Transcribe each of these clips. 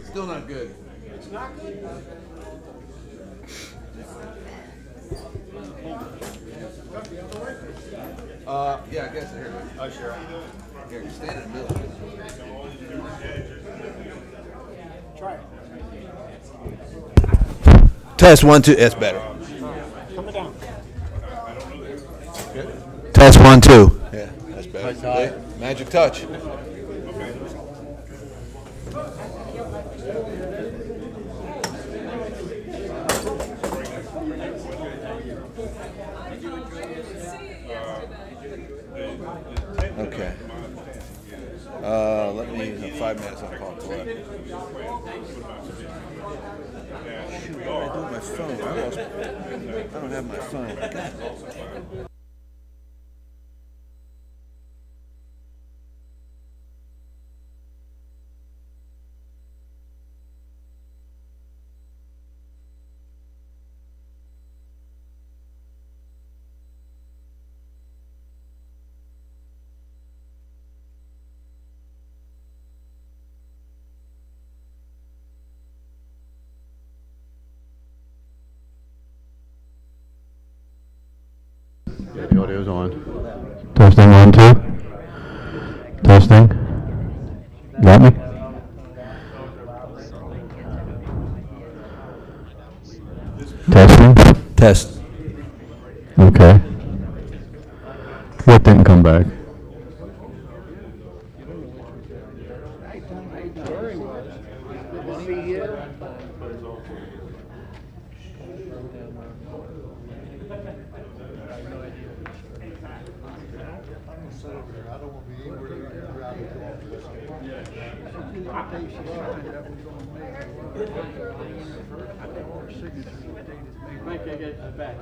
Still not good. It's not good. Yeah, I guess here. Oh, sure. Here, stand in the middle. Try it. Test 1, 2. That's better. Coming down. Good. Test 1, 2. Yeah, that's better. Touch. Magic touch. Okay. Let me 5 minutes. I'll call it collect. Shoot, what do I do with my phone? I don't have my phone. God. Yeah, the audio's on. Testing 1, 2. Testing. Got me? Testing. Test. Okay. What didn't come back? Mike, I got the back.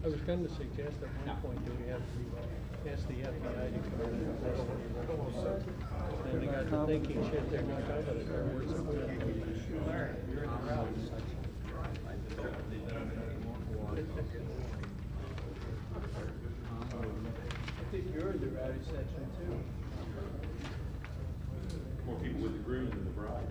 I was going to suggest at one point that we have to ask the FBI to come in and investigate. Then they got to thinking, shit, they're not covered. I think you're in the rowdy section too. More people with the groom than the bride.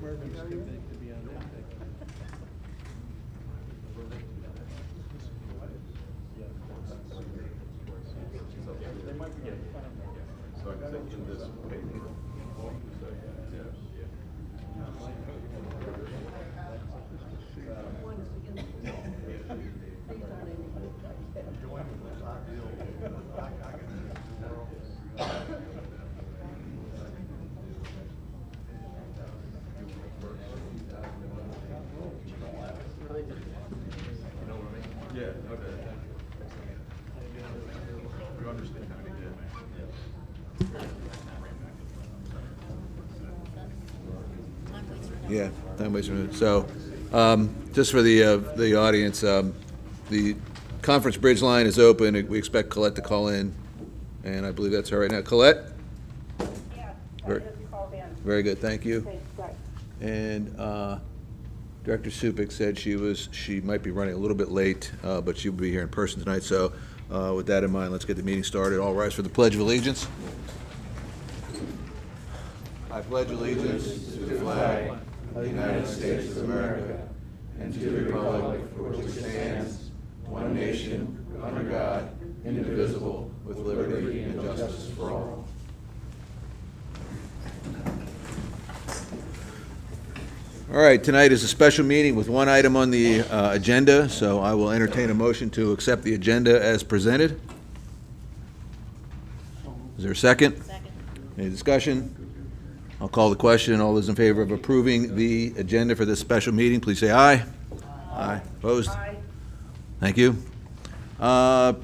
Mervin's too big to be on that thing. They might be getting, so I can say in this paper. Yeah, okay. You understand how to get. Yeah, time waits for a minute. So, just for the audience, the conference bridge line is open. We expect Colette to call in, and I believe that's her right now. Colette? Yeah, I Very- just called in. Very good, thank you. Thanks, right. And Director Supik said she might be running a little bit late, but she'll be here in person tonight. So with that in mind, let's get the meeting started. All rise for the Pledge of Allegiance. I pledge allegiance to the flag of the United States of America and to the republic for which it stands, one nation, under God, indivisible, with liberty and justice for all. All right, tonight is a special meeting with one item on the agenda, so I will entertain a motion to accept the agenda as presented. Is there a second? Second. Any discussion? I'll call the question. All those in favor of approving the agenda for this special meeting, please say aye. Aye. Opposed? Aye. Thank you. No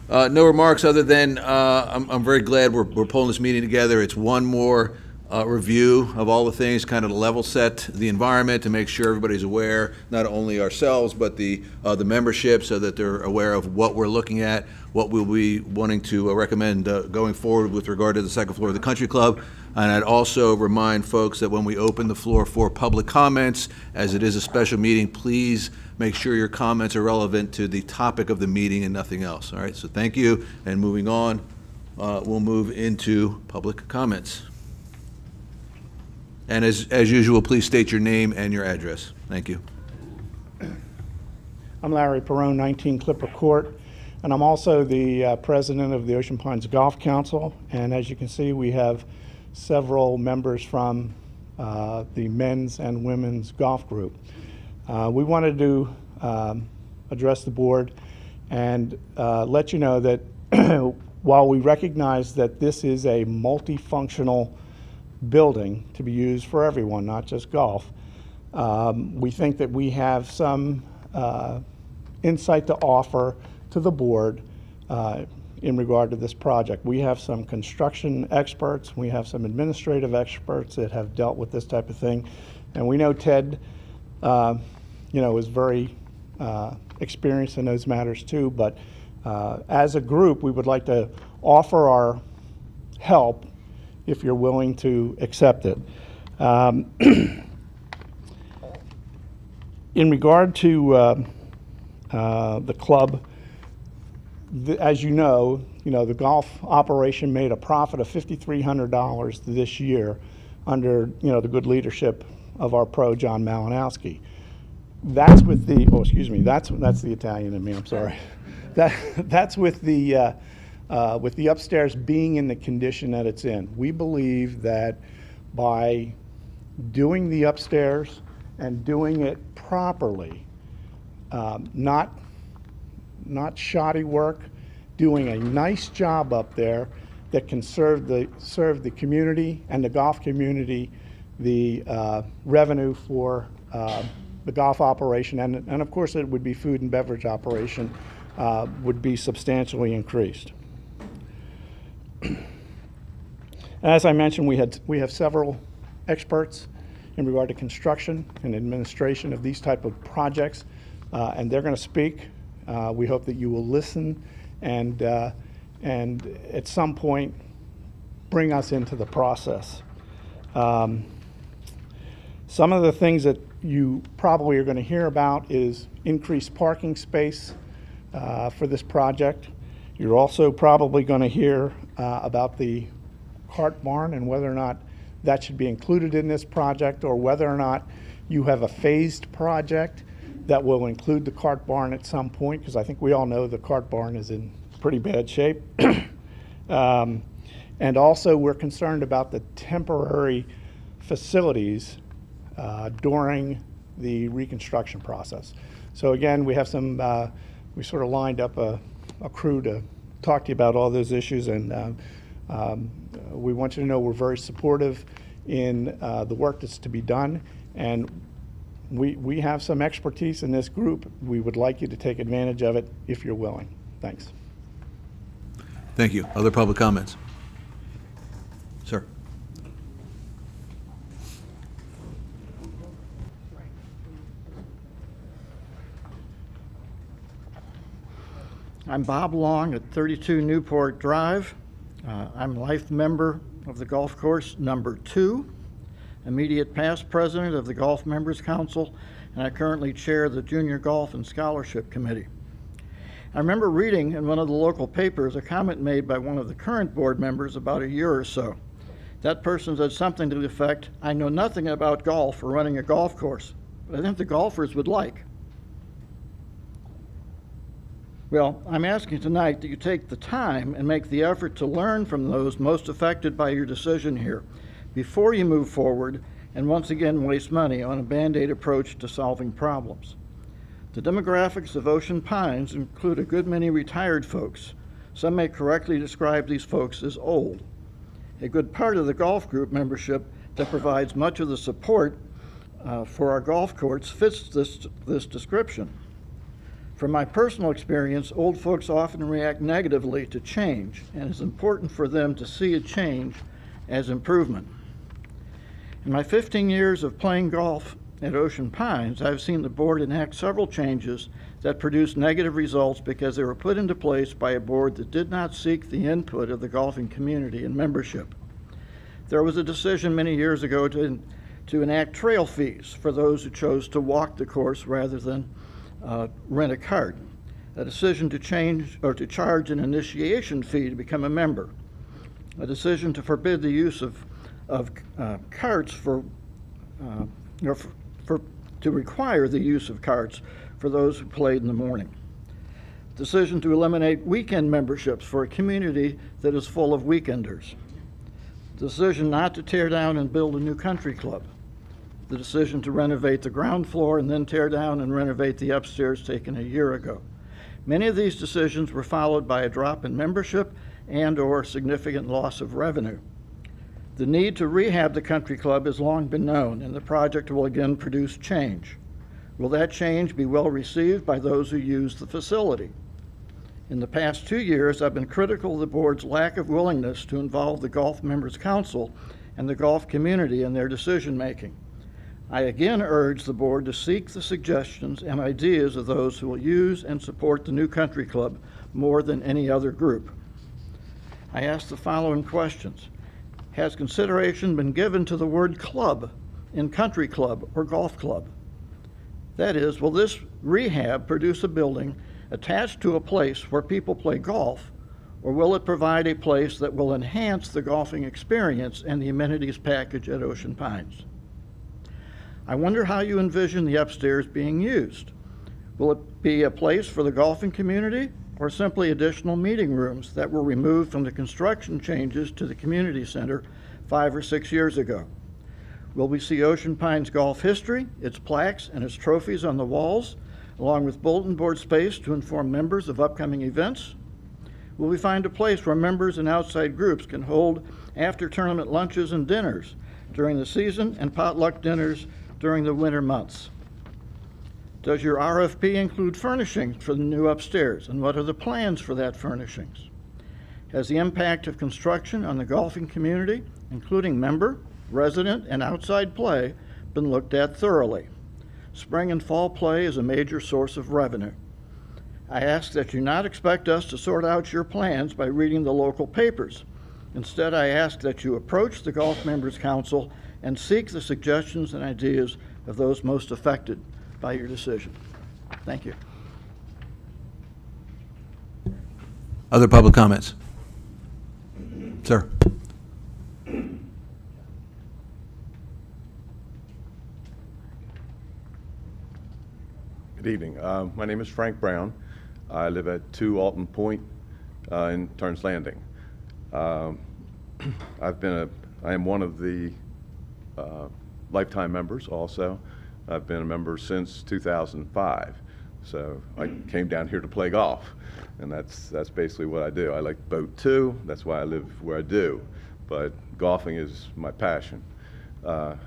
remarks other than I'm very glad we're pulling this meeting together. It's one more review of all the things, kind of to level set the environment, to make sure everybody's aware, not only ourselves, but the membership, so that they're aware of what we're looking at, what we'll be wanting to recommend going forward with regard to the second floor of the Country Club. And I'd also remind folks that when we open the floor for public comments, as it is a special meeting, please make sure your comments are relevant to the topic of the meeting and nothing else. All right, so thank you. And moving on, we'll move into public comments. And as usual, please state your name and your address. Thank you. I'm Larry Perrone, 19 Clipper Court, and I'm also the president of the Ocean Pines Golf Council. And as you can see, we have several members from the men's and women's golf group. We wanted to address the board and let you know that while we recognize that this is a multifunctional building to be used for everyone, not just golf, we think that we have some insight to offer to the board in regard to this project. We have some construction experts, we have some administrative experts that have dealt with this type of thing, and we know Ted is very experienced in those matters too, but as a group, we would like to offer our help if you're willing to accept it. In regard to the club, as you know, the golf operation made a profit of $5,300 this year under, the good leadership of our pro, John Malinowski. That's with the, that's the Italian in me, I'm sorry. That's with the upstairs being in the condition that it's in. We believe that by doing the upstairs and doing it properly, not shoddy work, doing a nice job up there that can serve the community and the golf community the revenue for the golf operation, and of course it would be food and beverage operation, would be substantially increased. As I mentioned, we have several experts in regard to construction and administration of these type of projects, and they're going to speak. We hope that you will listen and at some point bring us into the process. Some of the things that you probably are going to hear about is increased parking space for this project. You're also probably going to hear about the cart barn and whether or not that should be included in this project, or whether or not you have a phased project that will include the cart barn at some point, because I think we all know the cart barn is in pretty bad shape. And also, we're concerned about the temporary facilities during the reconstruction process. So again, we have some, we sort of lined up a crew to talk to you about all those issues, and we want you to know we're very supportive in the work that's to be done, and we have some expertise in this group. We would like you to take advantage of it if you're willing. Thanks. Thank you. Other public comments? Sir. I'm Bob Long at 32 Newport Drive. I'm life member of the golf course number 2, immediate past president of the Golf Members Council, and I currently chair the Junior Golf and Scholarship Committee. I remember reading in one of the local papers a comment made by one of the current board members about a year or so. That person said something to the effect, "I know nothing about golf or running a golf course, but I think the golfers would like." Well, I'm asking tonight that you take the time and make the effort to learn from those most affected by your decision here before you move forward and once again waste money on a Band-Aid approach to solving problems. The demographics of Ocean Pines include a good many retired folks. Some may correctly describe these folks as old. A good part of the golf group membership that provides much of the support for our golf courts fits this description. From my personal experience, old folks often react negatively to change, and it's important for them to see a change as improvement. In my 15 years of playing golf at Ocean Pines, I've seen the board enact several changes that produced negative results because they were put into place by a board that did not seek the input of the golfing community and membership. There was a decision many years ago to enact trail fees for those who chose to walk the course rather than rent a cart. A decision to change or to charge an initiation fee to become a member. A decision to forbid the use of carts to require the use of carts for those who played in the morning. Decision to eliminate weekend memberships for a community that is full of weekenders. Decision not to tear down and build a new country club. The decision to renovate the ground floor and then tear down and renovate the upstairs taken a year ago. Many of these decisions were followed by a drop in membership and/or significant loss of revenue. The need to rehab the country club has long been known, and the project will again produce change. Will that change be well received by those who use the facility? In the past 2 years, I've been critical of the board's lack of willingness to involve the Golf Members Council and the golf community in their decision-making. I again urge the board to seek the suggestions and ideas of those who will use and support the new country club more than any other group. I ask the following questions. Has consideration been given to the word club in country club or golf club? That is, will this rehab produce a building attached to a place where people play golf, or will it provide a place that will enhance the golfing experience and the amenities package at Ocean Pines? I wonder how you envision the upstairs being used. Will it be a place for the golfing community, or simply additional meeting rooms that were removed from the construction changes to the community center 5 or 6 years ago? Will we see Ocean Pines golf history, its plaques and its trophies on the walls, along with bulletin board space to inform members of upcoming events? Will we find a place where members and outside groups can hold after-tournament lunches and dinners during the season and potluck dinners during the winter months? Does your RFP include furnishings for the new upstairs, and what are the plans for that furnishings? Has the impact of construction on the golfing community, including member, resident, and outside play, been looked at thoroughly? Spring and fall play is a major source of revenue. I ask that you not expect us to sort out your plans by reading the local papers. Instead, I ask that you approach the Golf Members Council and seek the suggestions and ideas of those most affected by your decision. Thank you. Other public comments? Sir. Good evening. My name is Frank Brown. I live at 2 Alton Point in Turns Landing. I am one of the lifetime members also. I've been a member since 2005. So I came down here to play golf, and that's basically what I do. I like to boat too. That's why I live where I do. But golfing is my passion. I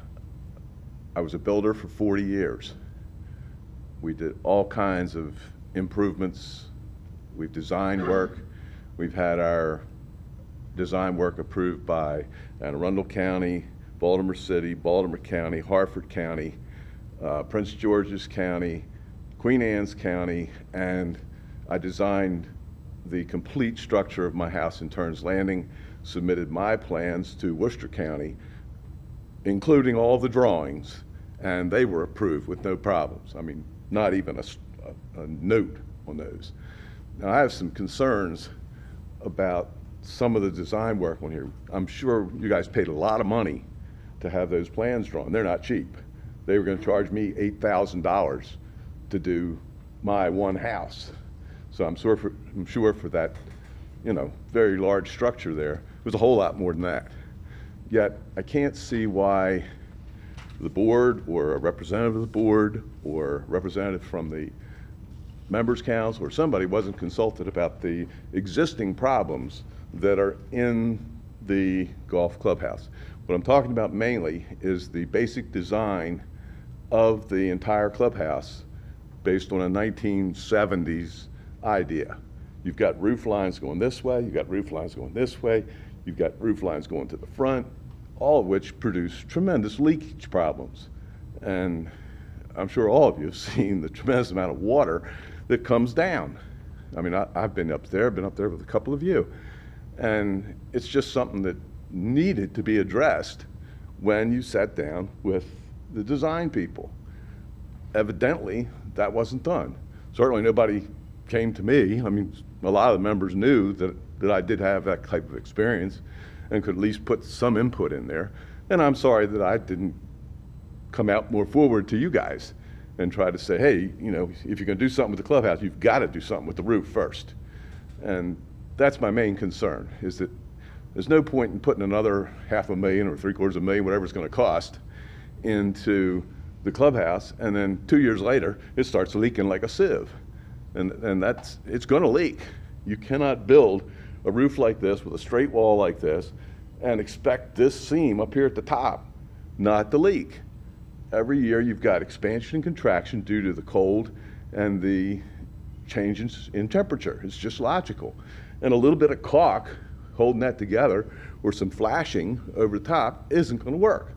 was a builder for 40 years. We did all kinds of improvements. We've designed work. We've had our design work approved by Anne Arundel County, Baltimore City, Baltimore County, Harford County, Prince George's County, Queen Anne's County, and I designed the complete structure of my house in Turns Landing, submitted my plans to Worcester County, including all the drawings, and they were approved with no problems. I mean, not even a note on those. Now, I have some concerns about some of the design work on here. I'm sure you guys paid a lot of money to have those plans drawn. They're not cheap. They were going to charge me $8,000 to do my one house. So I'm sure for that, you know, very large structure there, it was a whole lot more than that. Yet I can't see why the board or a representative of the board or a representative from the members council or somebody wasn't consulted about the existing problems that are in the golf clubhouse. What I'm talking about mainly is the basic design of the entire clubhouse based on a 1970s idea. You've got roof lines going this way, you've got roof lines going this way, you've got roof lines going to the front, all of which produce tremendous leakage problems. And I'm sure all of you have seen the tremendous amount of water that comes down. I mean, I've been up there with a couple of you. And it's just something that needed to be addressed when you sat down with the design people. Evidently, that wasn't done. Certainly nobody came to me. I mean, a lot of the members knew that I did have that type of experience and could at least put some input in there. And I'm sorry that I didn't come out more forward to you guys and try to say, hey, you know, if you're gonna do something with the clubhouse, you've gotta do something with the roof first. And that's my main concern, is that there's no point in putting another $500,000 or $750,000, whatever it's gonna cost, into the clubhouse, and then 2 years later, it starts leaking like a sieve. And it's gonna leak. You cannot build a roof like this with a straight wall like this and expect this seam up here at the top not to leak. Every year you've got expansion and contraction due to the cold and the changes in temperature. It's just logical. And a little bit of caulk holding that together or some flashing over the top isn't going to work.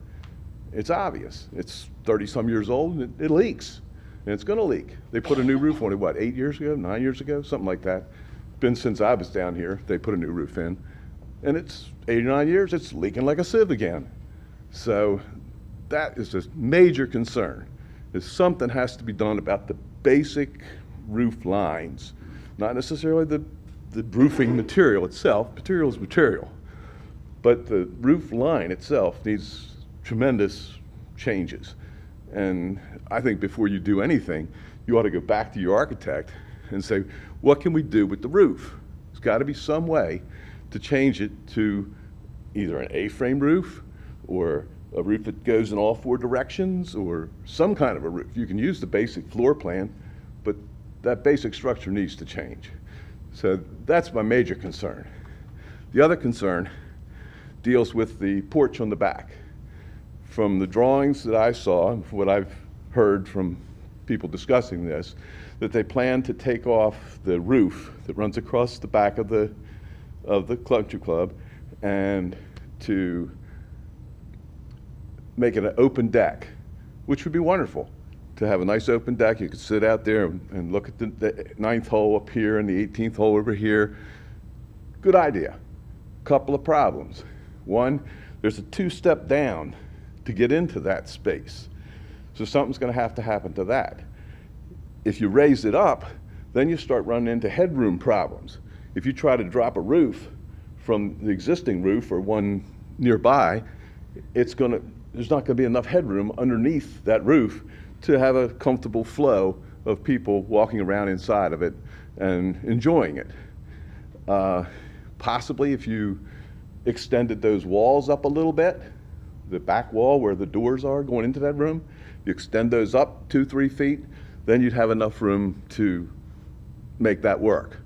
It's obvious. It's 30-some years old and it leaks. And it's going to leak. They put a new roof on it, what, 8 years ago, 9 years ago, something like that. Been since I was down here, they put a new roof in. And it's 8 or 9 years, it's leaking like a sieve again. So that is a major concern, is something has to be done about the basic roof lines, not necessarily the roofing material itself. Material is material. But the roof line itself needs tremendous changes. And I think before you do anything, you ought to go back to your architect and say, what can we do with the roof? There's got to be some way to change it to either an A-frame roof or a roof that goes in all 4 directions or some kind of a roof. You can use the basic floor plan, but that basic structure needs to change. So that's my major concern. The other concern deals with the porch on the back. From the drawings that I saw, and from what I've heard from people discussing this, that they plan to take off the roof that runs across the back of the country club and to make it an open deck, which would be wonderful. To have a nice open deck, you could sit out there and look at the 9th hole up here and the 18th hole over here. Good idea. Couple of problems. One, there's a 2-step down to get into that space. So something's going to happen to that. If you raise it up, then you start running into headroom problems. If you try to drop a roof from the existing roof or one nearby, there's not going to be enough headroom underneath that roof to have a comfortable flow of people walking around inside of it and enjoying it. Possibly if you extended those walls up a little bit, the back wall where the doors are going into that room, you extend those up 2-3 feet, then you'd have enough room to make that work.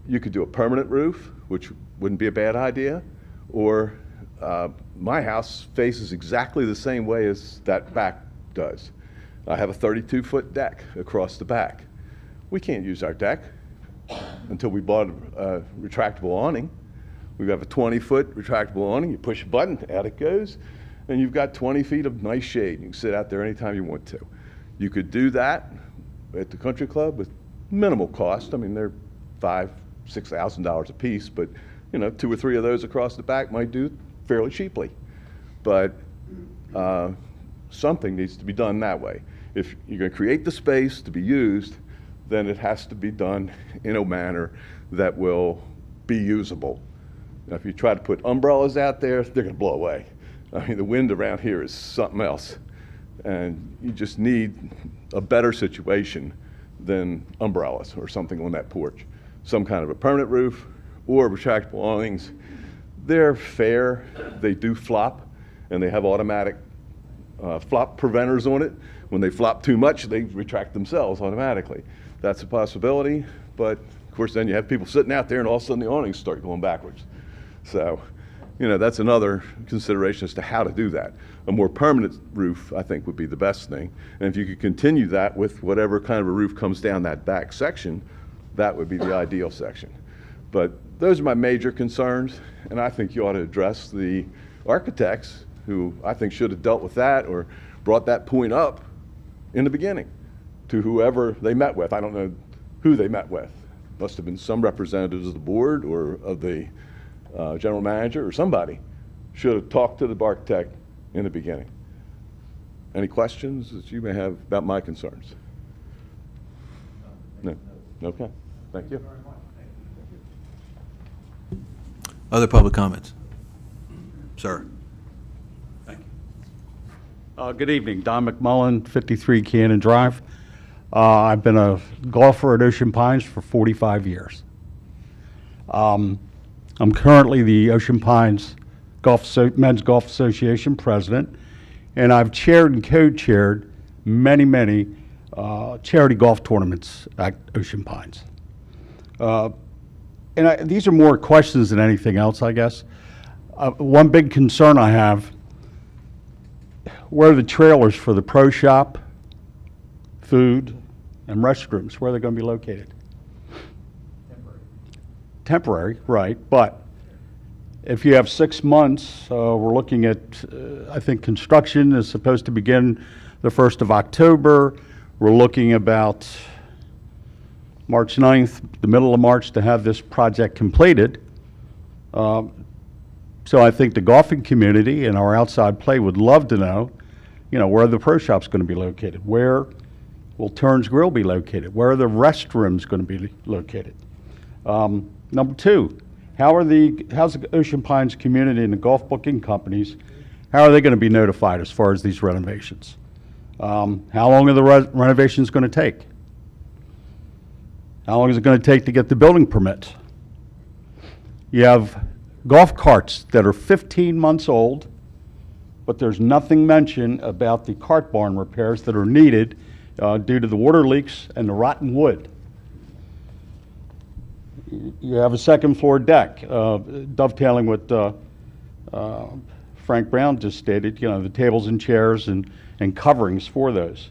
You could do a permanent roof, which wouldn't be a bad idea, or my house faces exactly the same way as that back does. I have a 32-foot deck across the back. We can't use our deck until we bought a retractable awning. We have a 20-foot retractable awning. You push a button, out it goes, and you've got 20 feet of nice shade. You can sit out there anytime you want to. You could do that at the country club with minimal cost. I mean, they're $5,000, $6,000 a piece, but you know, 2 or 3 of those across the back might do fairly cheaply. But something needs to be done that way. If you're going to create the space to be used, then it has to be done in a manner that will be usable. Now, if you try to put umbrellas out there, they're going to blow away. I mean, the wind around here is something else. And you just need a better situation than umbrellas or something on that porch. Some kind of a permanent roof or retractable awnings. They're fair, they do flop, and they have automatic flop preventers on it. When they flop too much, they retract themselves automatically. That's a possibility, but of course then you have people sitting out there and all of a sudden the awnings start going backwards. So, you know, that's another consideration as to how to do that. A more permanent roof, I think, would be the best thing. And if you could continue that with whatever kind of a roof comes down that back section, that would be the ideal section. But those are my major concerns, and I think you ought to address the architects who I think should have dealt with that or brought that point up in the beginning to whoever they met with. I don't know who they met with. Must have been some representatives of the board or of the general manager or somebody should have talked to the architect in the beginning. Any questions that you may have about my concerns? No? Okay. Thank you. Other public comments? Sir. Good evening, Don McMullen, 53 Cannon Drive. I've been a golfer at Ocean Pines for 45 years. I'm currently the Ocean Pines Men's Golf Association president, and I've chaired and co-chaired many charity golf tournaments at Ocean Pines. These are more questions than anything else, I guess. One big concern I have, where are the trailers for the pro shop, food, and restrooms? Where are they going to be located? Temporary, right. But if you have 6 months, we're looking at, I think construction is supposed to begin the 1st of October. We're looking about March 9th, the middle of March, to have this project completed. So I think the golfing community and our outside play would love to know, you know, where the pro shop's going to be located. Where will Turns Grill be located? Where are the restrooms going to be located? Number 2, how's the Ocean Pines community and the golf booking companies, how are they going to be notified as far as these renovations? How long are the renovations going to take? How long is it going to take to get the building permits? You have golf carts that are 15 months old, but there's nothing mentioned about the cart barn repairs that are needed due to the water leaks and the rotten wood. You have a second floor deck, dovetailing what Frank Brown just stated, you know, the tables and chairs and coverings for those.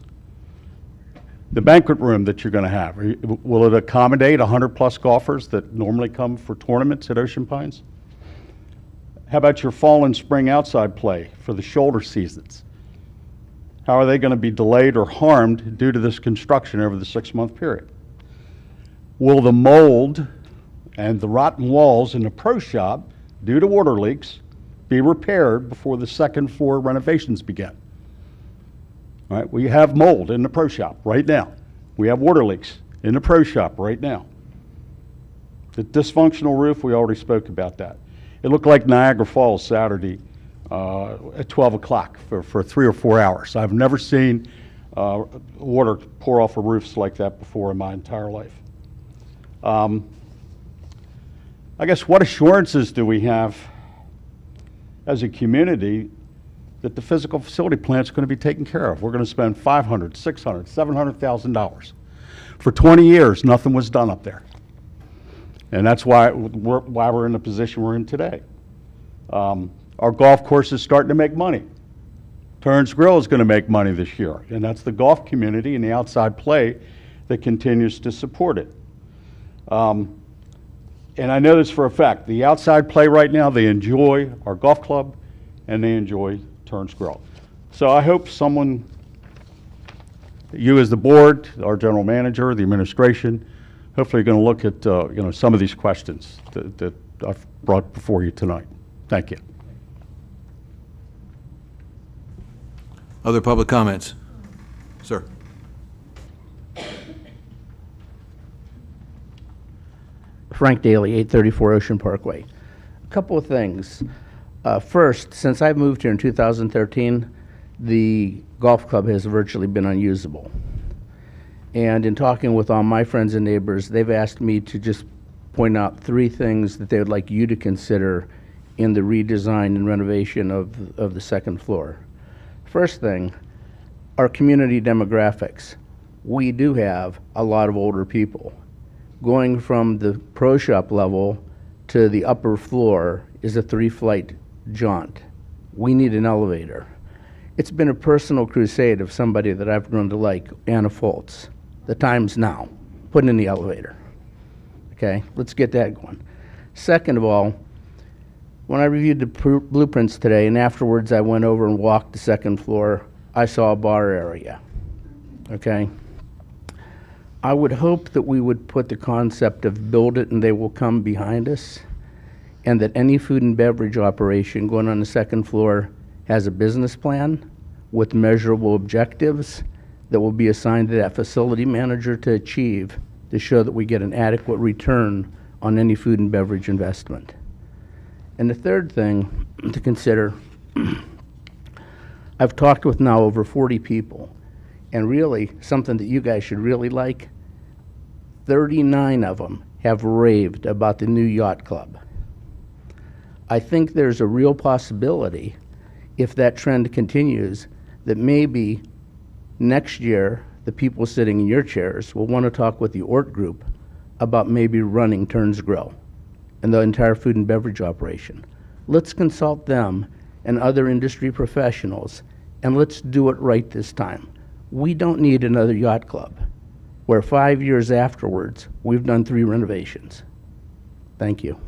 The banquet room that you're going to have, will it accommodate 100+ golfers that normally come for tournaments at Ocean Pines? How about your fall and spring outside play for the shoulder seasons? How are they going to be delayed or harmed due to this construction over the 6-month period? Will the mold and the rotten walls in the pro shop, due to water leaks, be repaired before the second floor renovations begin? All right, we have mold in the pro shop right now. We have water leaks in the pro shop right now. The dysfunctional roof, we already spoke about that. It looked like Niagara Falls Saturday at 12 o'clock for 3 or 4 hours. I've never seen water pour off of roofs like that before in my entire life. I guess what assurances do we have as a community that the physical facility plan is going to be taken care of? We're going to spend $500,000, $600,000, $700,000. For 20 years, nothing was done up there. And that's why we're in the position we're in today. Our golf course is starting to make money. Turns Grill is going to make money this year, and that's the golf community and the outside play that continues to support it. And I know this for a fact. The outside play right now, they enjoy our golf club, and they enjoy Turns Grill. So I hope someone, you as the board, our general manager, the administration, hopefully you're going to look at some of these questions that I've brought before you tonight. Thank you. Other public comments? Sir. Frank Daly, 834 Ocean Parkway. A couple of things. First, since I moved here in 2013, the golf club has virtually been unusable. And in talking with all my friends and neighbors, they've asked me to just point out 3 things that they would like you to consider in the redesign and renovation of the second floor. First thing, our community demographics. We do have a lot of older people. Going from the pro shop level to the upper floor is a 3-flight jaunt. We need an elevator. It's been a personal crusade of somebody that I've grown to like, Anna Foltz. The time's now. Put in the elevator. Okay, let's get that going. Second of all, when I reviewed the blueprints today and afterwards I went over and walked the second floor, I saw a bar area. Okay? I would hope that we would put the concept of build it and they will come behind us, and that any food and beverage operation going on the second floor has a business plan with measurable objectives that will be assigned to that facility manager to achieve to show that we get an adequate return on any food and beverage investment. And the third thing to consider, I've talked with now over 40 people, and really something that you guys should really like, 39 of them have raved about the new yacht club. I think there's a real possibility, if that trend continues, that maybe next year the people sitting in your chairs will want to talk with the Ort Group about maybe running Turns Grill and the entire food and beverage operation. Let's consult them and other industry professionals, and let's do it right this time. We don't need another yacht club where 5 years afterwards we've done 3 renovations. Thank you.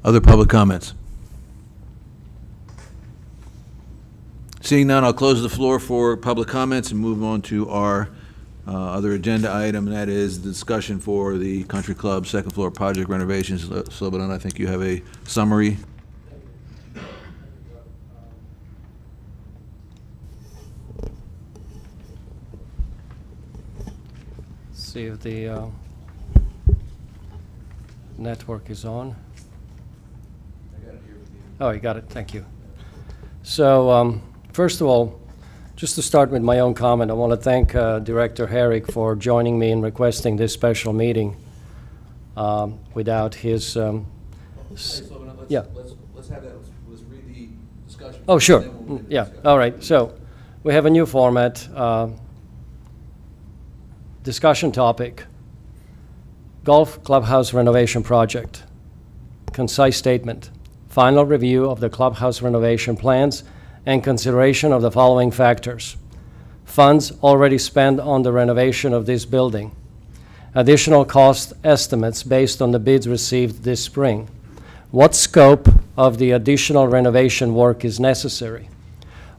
Other public comments? Seeing none, I'll close the floor for public comments and move on to our other agenda item, and that is the discussion for the country club second floor project renovations. Slobodan, I think you have a summary. See if the network is on. Oh, you got it. Thank you. So, first of all, just to start with my own comment, I want to thank Director Herrick for joining me in requesting this special meeting. Without his, Okay, Slobodan, let's have that. Let's read the discussion. oh, sure. Yeah. All right. So, we have a new format. Discussion topic: Golf Clubhouse Renovation Project. Concise statement: final review of the clubhouse renovation plans and consideration of the following factors: funds already spent on the renovation of this building, additional cost estimates based on the bids received this spring, what scope of the additional renovation work is necessary,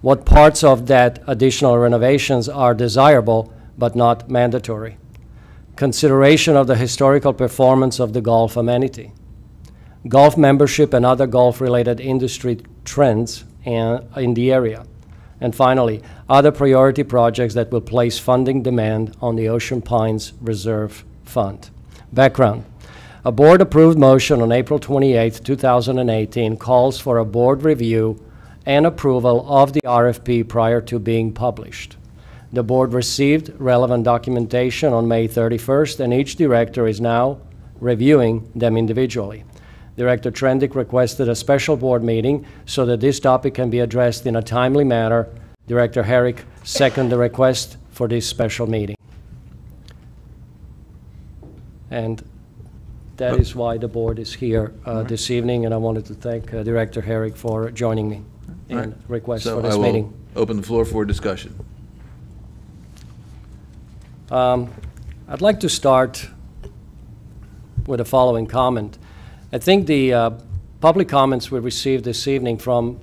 what parts of that additional renovations are desirable but not mandatory, consideration of the historical performance of the golf amenity, golf membership and other golf-related industry trends in the area, and finally, other priority projects that will place funding demand on the Ocean Pines Reserve Fund. Background: a board-approved motion on April 28, 2018 calls for a board review and approval of the RFP prior to being published. The board received relevant documentation on May 31st, and each director is now reviewing them individually. Director Trendick requested a special board meeting so that this topic can be addressed in a timely manner. Director Herrick seconded the request for this special meeting. And that is why the board is here this evening, and I wanted to thank Director Herrick for joining me in request for this meeting. So I will open the floor for discussion. I'd like to start with the following comment. I think the public comments we received this evening from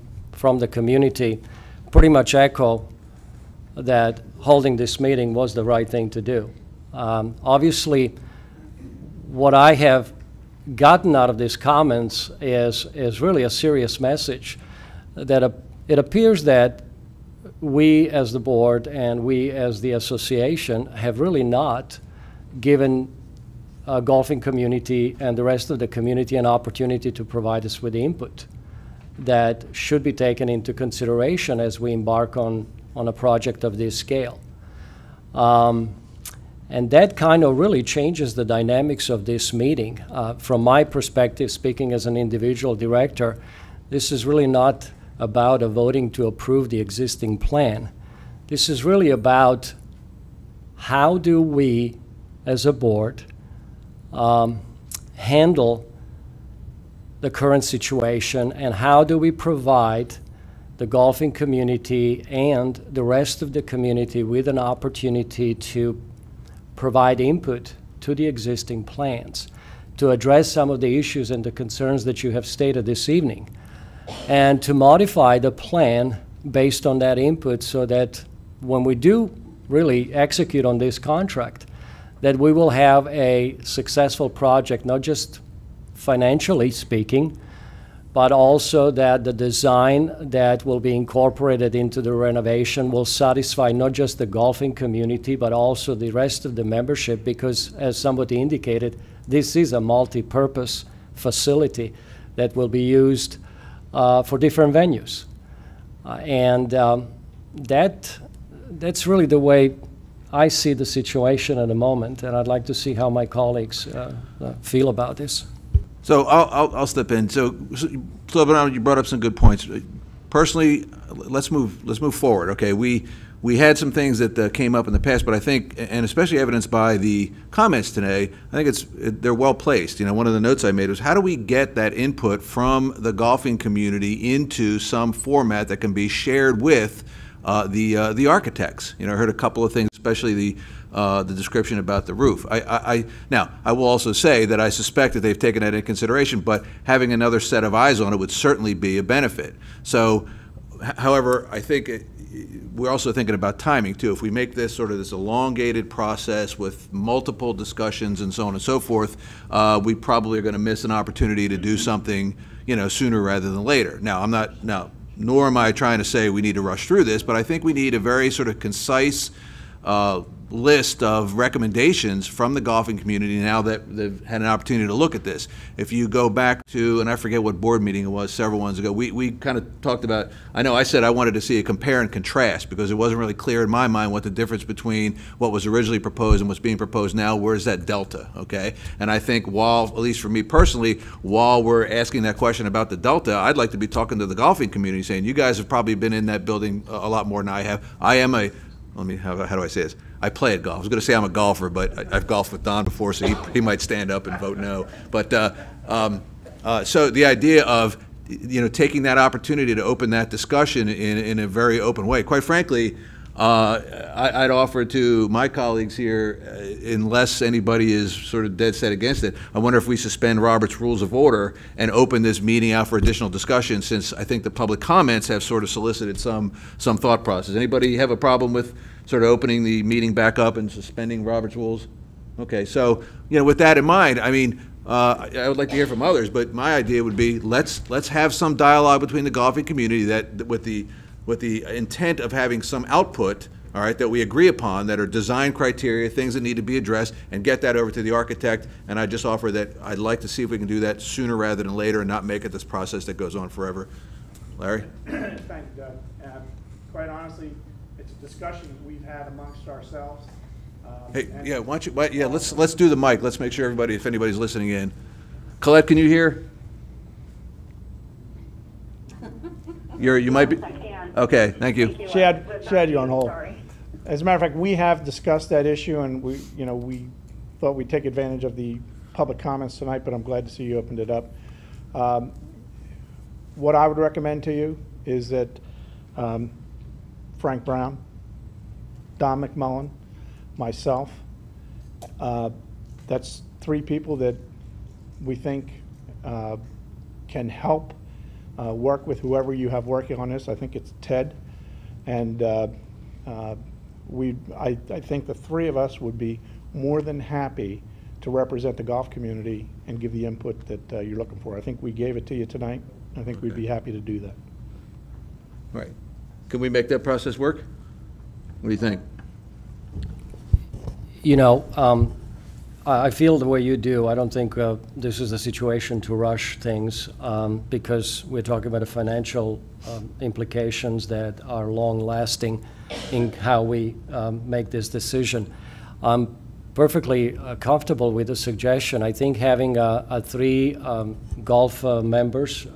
the community pretty much echo that holding this meeting was the right thing to do. Obviously, what I have gotten out of these comments is really a serious message that it appears that we as the board and we as the association have really not given golfing community and the rest of the community an opportunity to provide us with the input that should be taken into consideration as we embark on a project of this scale. And that kind of really changes the dynamics of this meeting. From my perspective, speaking as an individual director, this is really not about a voting to approve the existing plan. This is really about how do we, as a board, handle the current situation, and how do we provide the golfing community and the rest of the community with an opportunity to provide input to the existing plans, to address some of the issues and the concerns that you have stated this evening, and to modify the plan based on that input so that when we do really execute on this contract, that we will have a successful project, not just financially speaking, but also that the design that will be incorporated into the renovation will satisfy not just the golfing community, but also the rest of the membership, because as somebody indicated, this is a multi-purpose facility that will be used for different venues. That's really the way I see the situation at the moment, and I'd like to see how my colleagues feel about this. So I'll step in. So Slobodan, you brought up some good points. Personally, let's move forward. Okay, we had some things that came up in the past, but I think, and especially evidenced by the comments today, I think they're well placed. You know, one of the notes I made was how do we get that input from the golfing community into some format that can be shared with the architects. You know, I heard a couple of things, especially the description about the roof. Now, I will also say that I suspect that they've taken that into consideration, but having another set of eyes on it would certainly be a benefit. So, however, I think we're also thinking about timing too. If we make this sort of this elongated process with multiple discussions and so on and so forth, we probably are going to miss an opportunity to do something, you know, sooner rather than later. Now, nor am I trying to say we need to rush through this, but I think we need a very sort of concise list of recommendations from the golfing community now that they've had an opportunity to look at this. If you go back to, and I forget what board meeting it was several ones ago, we kind of talked about, I know I said I wanted to see a compare and contrast because it wasn't really clear in my mind what the difference between what was originally proposed and what's being proposed now, where's that delta, okay? And I think while, at least for me personally, while we're asking that question about the delta, I'd like to be talking to the golfing community saying, you guys have probably been in that building a lot more than I have. I am a, how do I say this? I play at golf. I was going to say I'm a golfer, but I've golfed with Don before, so he might stand up and vote no. But so the idea of, you know, taking that opportunity to open that discussion in a very open way. Quite frankly, I'd offer to my colleagues here, unless anybody is sort of dead set against it, I wonder if we suspend Robert's Rules of Order and open this meeting out for additional discussion, since I think the public comments have sort of solicited some thought process. Anybody have a problem with sort of opening the meeting back up and suspending Robert's rules? Okay, so, you know, with that in mind, I mean, I would like to hear from others, but my idea would be let's have some dialogue between the golfing community that with the intent of having some output, all right, that we agree upon, that are design criteria, things that need to be addressed, and get that over to the architect. And I just offer that I'd like to see if we can do that sooner rather than later and not make it this process that goes on forever. Larry? Thank you, Doug. Quite honestly, it's a discussion that we've had amongst ourselves. Hey, and- yeah, why don't you, let's do the mic. Let's make sure everybody, if anybody's listening in. Colette, can you hear? You might be, I can. okay, thank you. She had you on hold. Sorry. As a matter of fact, we have discussed that issue, and we thought we'd take advantage of the public comments tonight, but I'm glad to see you opened it up. What I would recommend to you is that Frank Brown, Don McMullen, myself, that's 3 people that we think can help work with whoever you have working on this. I think it's Ted. And I think the 3 of us would be more than happy to represent the golf community and give the input that you're looking for. I think we gave it to you tonight. I think we'd be happy to do that. Right. Can we make that process work? What do you think? You know, I feel the way you do. I don't think this is a situation to rush things because we're talking about the financial implications that are long-lasting in how we make this decision. I'm perfectly comfortable with the suggestion. I think having 3 golf members,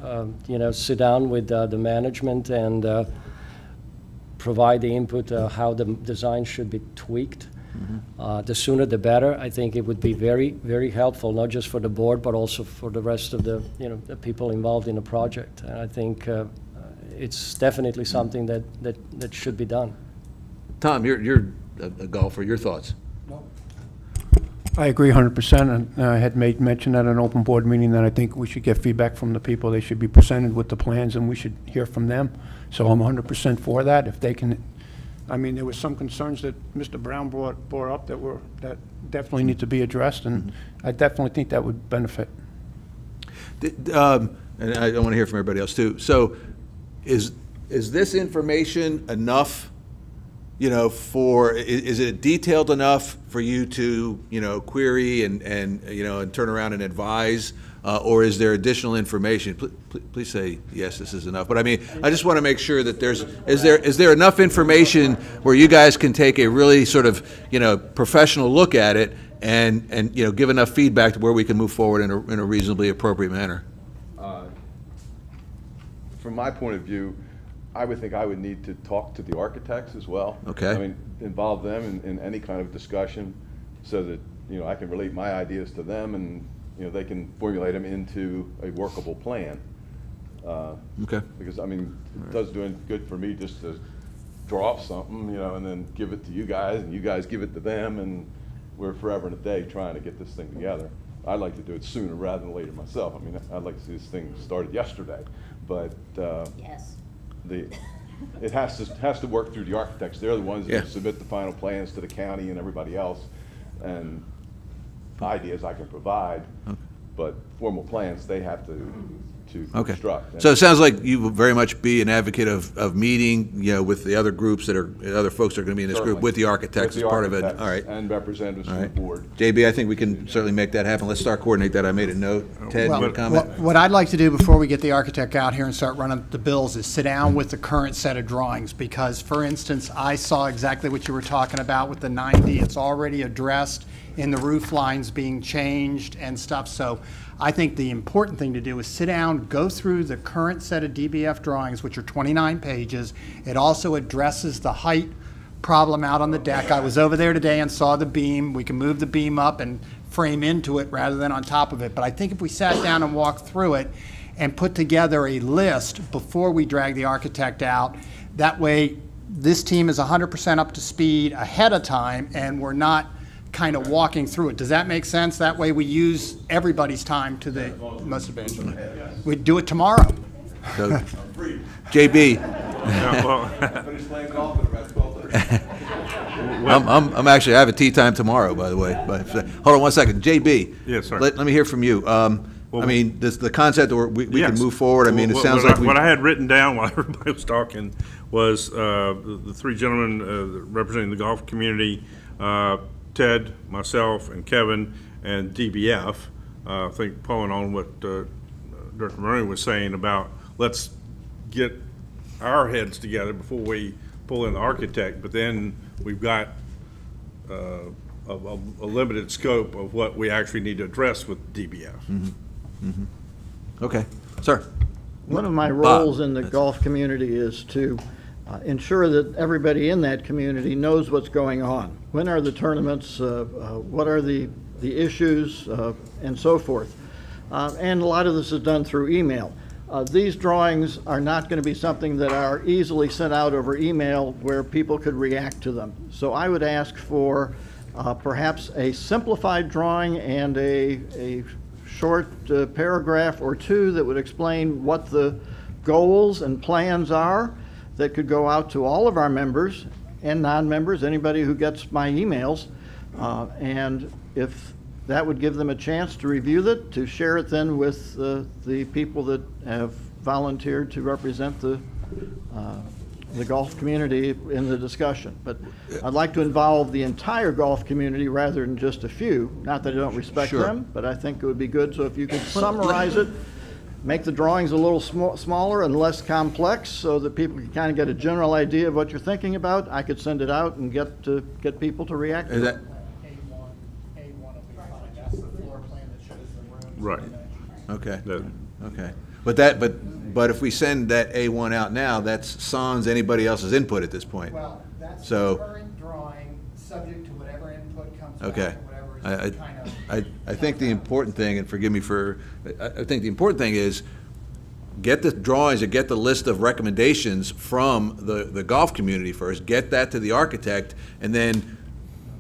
sit down with the management and provide the input how the design should be tweaked. The sooner the better. I think it would be very, very helpful, not just for the board, but also for the rest of the, the people involved in the project. And I think it's definitely something that should be done. Tom, you're a golfer. Your thoughts? I agree 100%, and I had made mention at an open board meeting that I think we should get feedback from the people. They should be presented with the plans, and we should hear from them. So I'm 100% for that. If they can, I mean, there were some concerns that Mr. Brown brought up that definitely need to be addressed, and I definitely think that would benefit. And I want to hear from everybody else too. So, is this information enough? Is it detailed enough for you to, query and turn around and advise, or is there additional information? Please say yes, this is enough. But I mean, I just want to make sure that is there enough information where you guys can take a really sort of, professional look at it and give enough feedback to where we can move forward in a reasonably appropriate manner. From my point of view, I would think I would need to talk to the architects as well. Okay. I mean, involve them in any kind of discussion so that, I can relate my ideas to them and, they can formulate them into a workable plan. Okay. Because, I mean, it does do good for me just to draw up something, and then give it to you guys and you guys give it to them, and we're forever and a day trying to get this thing together. I'd like to do it sooner rather than later myself. I mean, I'd like to see this thing started yesterday, but Yes. It has to work through the architects. They're the ones that submit the final plans to the county and everybody else. And ideas I can provide, but formal plans they have to construct. So it sounds like you will very much be an advocate of meeting, with the other groups other folks that are going to be in this group with the architects as part of it. All right. And representatives from the board. JB, I think we can certainly make that happen. Let's start coordinate that. I made a note. Ted, you comment? What I'd like to do before we get the architect out here and start running the bills is sit down with the current set of drawings, because, for instance, I saw exactly what you were talking about with the 90. It's already addressed in the roof lines being changed and stuff. So I think the important thing to do is sit down, go through the current set of DBF drawings, which are 29 pages. It also addresses the height problem out on the deck. I was over there today and saw the beam. We can move the beam up and frame into it rather than on top of it. But I think if we sat down and walked through it and put together a list before we drag the architect out, that way this team is 100% up to speed ahead of time and we're not kind of walking through it. Does that make sense? That way we use everybody's time to the most advantage. We'd do it tomorrow. So, JB. Finish playing golf for the rest of 12 I'm actually, I have a tea time tomorrow, by the way. But hold on one second. JB. Yes, sir. Let me hear from you. I mean, the concept where we can move forward. I mean, it sounds like what I had written down while everybody was talking was the 3 gentlemen representing the golf community, Ted, myself, and Kevin, and DBF. I think pulling on what Director Maroney was saying about let's get our heads together before we pull in the architect, but then we've got a limited scope of what we actually need to address with DBF. Okay, sir. One of my roles in the golf community is to ensure that everybody in that community knows what's going on. When are the tournaments? What are the issues, and so forth. And a lot of this is done through email. These drawings are not going to be something that are easily sent out over email where people could react to them. So I would ask for perhaps a simplified drawing and a short paragraph or two that would explain what the goals and plans are that could go out to all of our members and non-members, anybody who gets my emails. And if that would give them a chance to review it, to share it then with the people that have volunteered to represent the golf community in the discussion. But I'd like to involve the entire golf community rather than just a few. Not that I don't respect Sure. them, but I think it would be good. So if you could summarize it, make the drawings a little smaller and less complex so that people can kind of get a general idea of what you're thinking about, I could send it out and get people to react to Is it. that, A1 will be fine. That's the floor plan that shows the rooms. Right. okay, That- okay. But if we send that A1 out now, that's sans anybody else's input at this point. Well, that's the So- current drawing, subject to whatever input comes back, Okay. or whatever I is kind of. I think the important thing, and forgive me for, I think the important thing is get the drawings or get the list of recommendations from the golf community first, get that to the architect, and then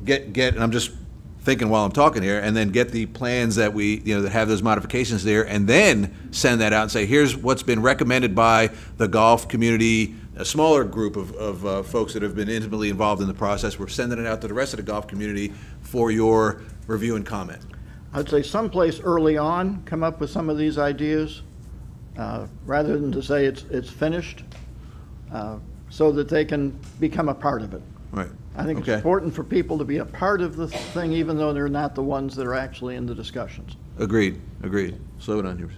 and I'm just thinking while I'm talking here, and then get the plans that that have those modifications there, and then send that out and say, here's what's been recommended by the golf community, a smaller group of folks that have been intimately involved in the process. We're sending it out to the rest of the golf community for your review and comment. I'd say someplace early on, come up with some of these ideas, rather than to say it's finished, so that they can become a part of it. Right. I think it's Okay. important for people to be a part of the thing, even though they're not the ones that are actually in the discussions. Agreed. Slow it on here.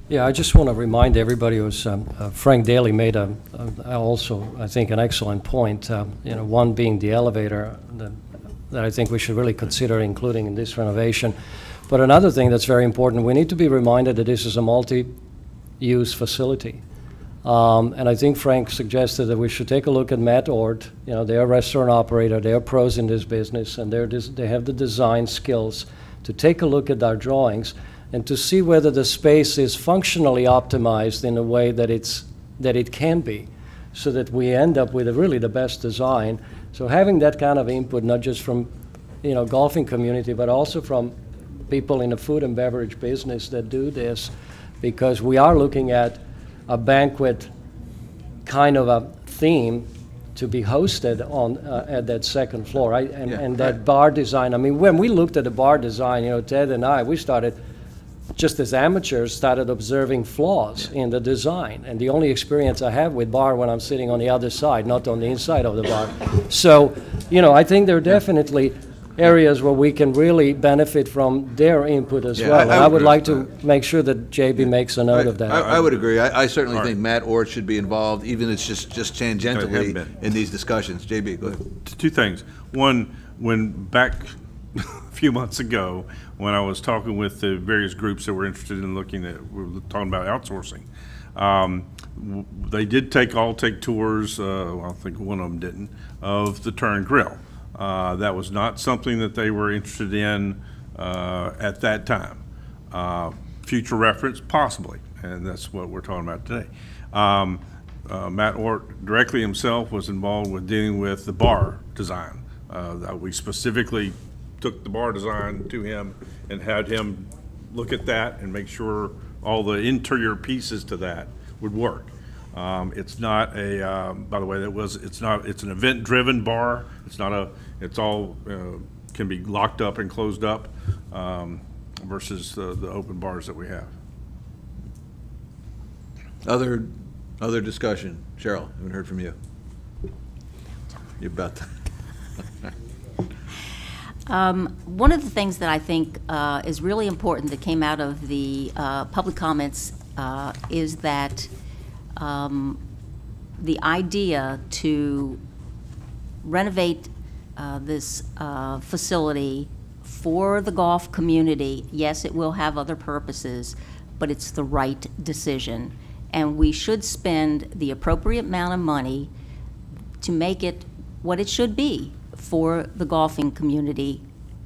Yeah, I just want to remind everybody, it was Frank Daly made also, I think, an excellent point, one being the elevator that I think we should really consider including in this renovation. But another thing that's very important, we need to be reminded that this is a multi-use facility. And I think Frank suggested that we should take a look at Matt Ort. They're a restaurant operator, they're pros in this business, and they have the design skills to take a look at our drawings and to see whether the space is functionally optimized in a way that it can be, so that we end up with really the best design. So having that kind of input, not just from golfing community, but also from people in the food and beverage business that do this, because we are looking at a banquet kind of a theme to be hosted on at that second floor, right? And that bar design. I mean, when we looked at the bar design, Ted and I, we started just as amateurs, started observing flaws in the design. And the only experience I have with bar when I'm sitting on the other side, not on the inside of the bar. So, I think there are definitely areas where we can really benefit from their input as well. And I would like to make sure that JB makes a note of that. I would agree. I certainly All think right. Matt Ort should be involved, even if it's just tangentially been. in these discussions. JB, go ahead. Two things. One, when back a few months ago, when I was talking with the various groups that were interested in we were talking about outsourcing, they did take tours, I think one of them didn't, of the Turn Grill. That was not something that they were interested in at that time. Future reference, possibly, and that's what we're talking about today. Matt Ort directly himself was involved with dealing with the bar design. We specifically took the bar design to him and had him look at that and make sure all the interior pieces to that would work. It's not by the way, it's an event-driven bar. It's all can be locked up and closed up versus the open bars that we have. Other discussion. Cheryl, haven't heard from you. You're about to. One of the things that I think is really important that came out of the public comments is that the idea to renovate this facility for the golf community, yes, it will have other purposes, but it's the right decision. And we should spend the appropriate amount of money to make it what it should be for the golfing community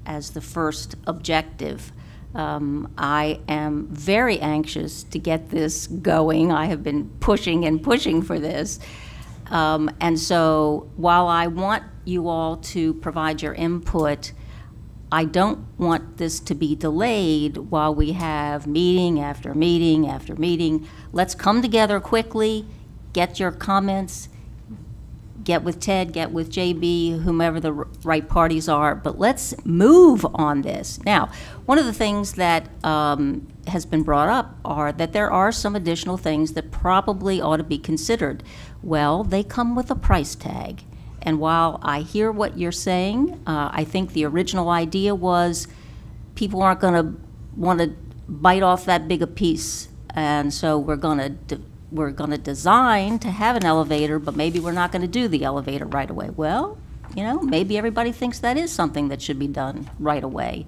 as the first objective. I am very anxious to get this going. I have been pushing and pushing for this. And so while I want you all to provide your input, I don't want this to be delayed while we have meeting after meeting after meeting. Let's come together quickly, get your comments, get with Ted, get with JB, whomever the right parties are, but let's move on this. Now, one of the things that has been brought up are that there are some additional things that probably ought to be considered. Well, they come with a price tag. And while I hear what you're saying, I think the original idea was people aren't going to want to bite off that big a piece. And so we're going to design to have an elevator, but maybe we're not going to do the elevator right away. Well, you know, maybe everybody thinks that is something that should be done right away.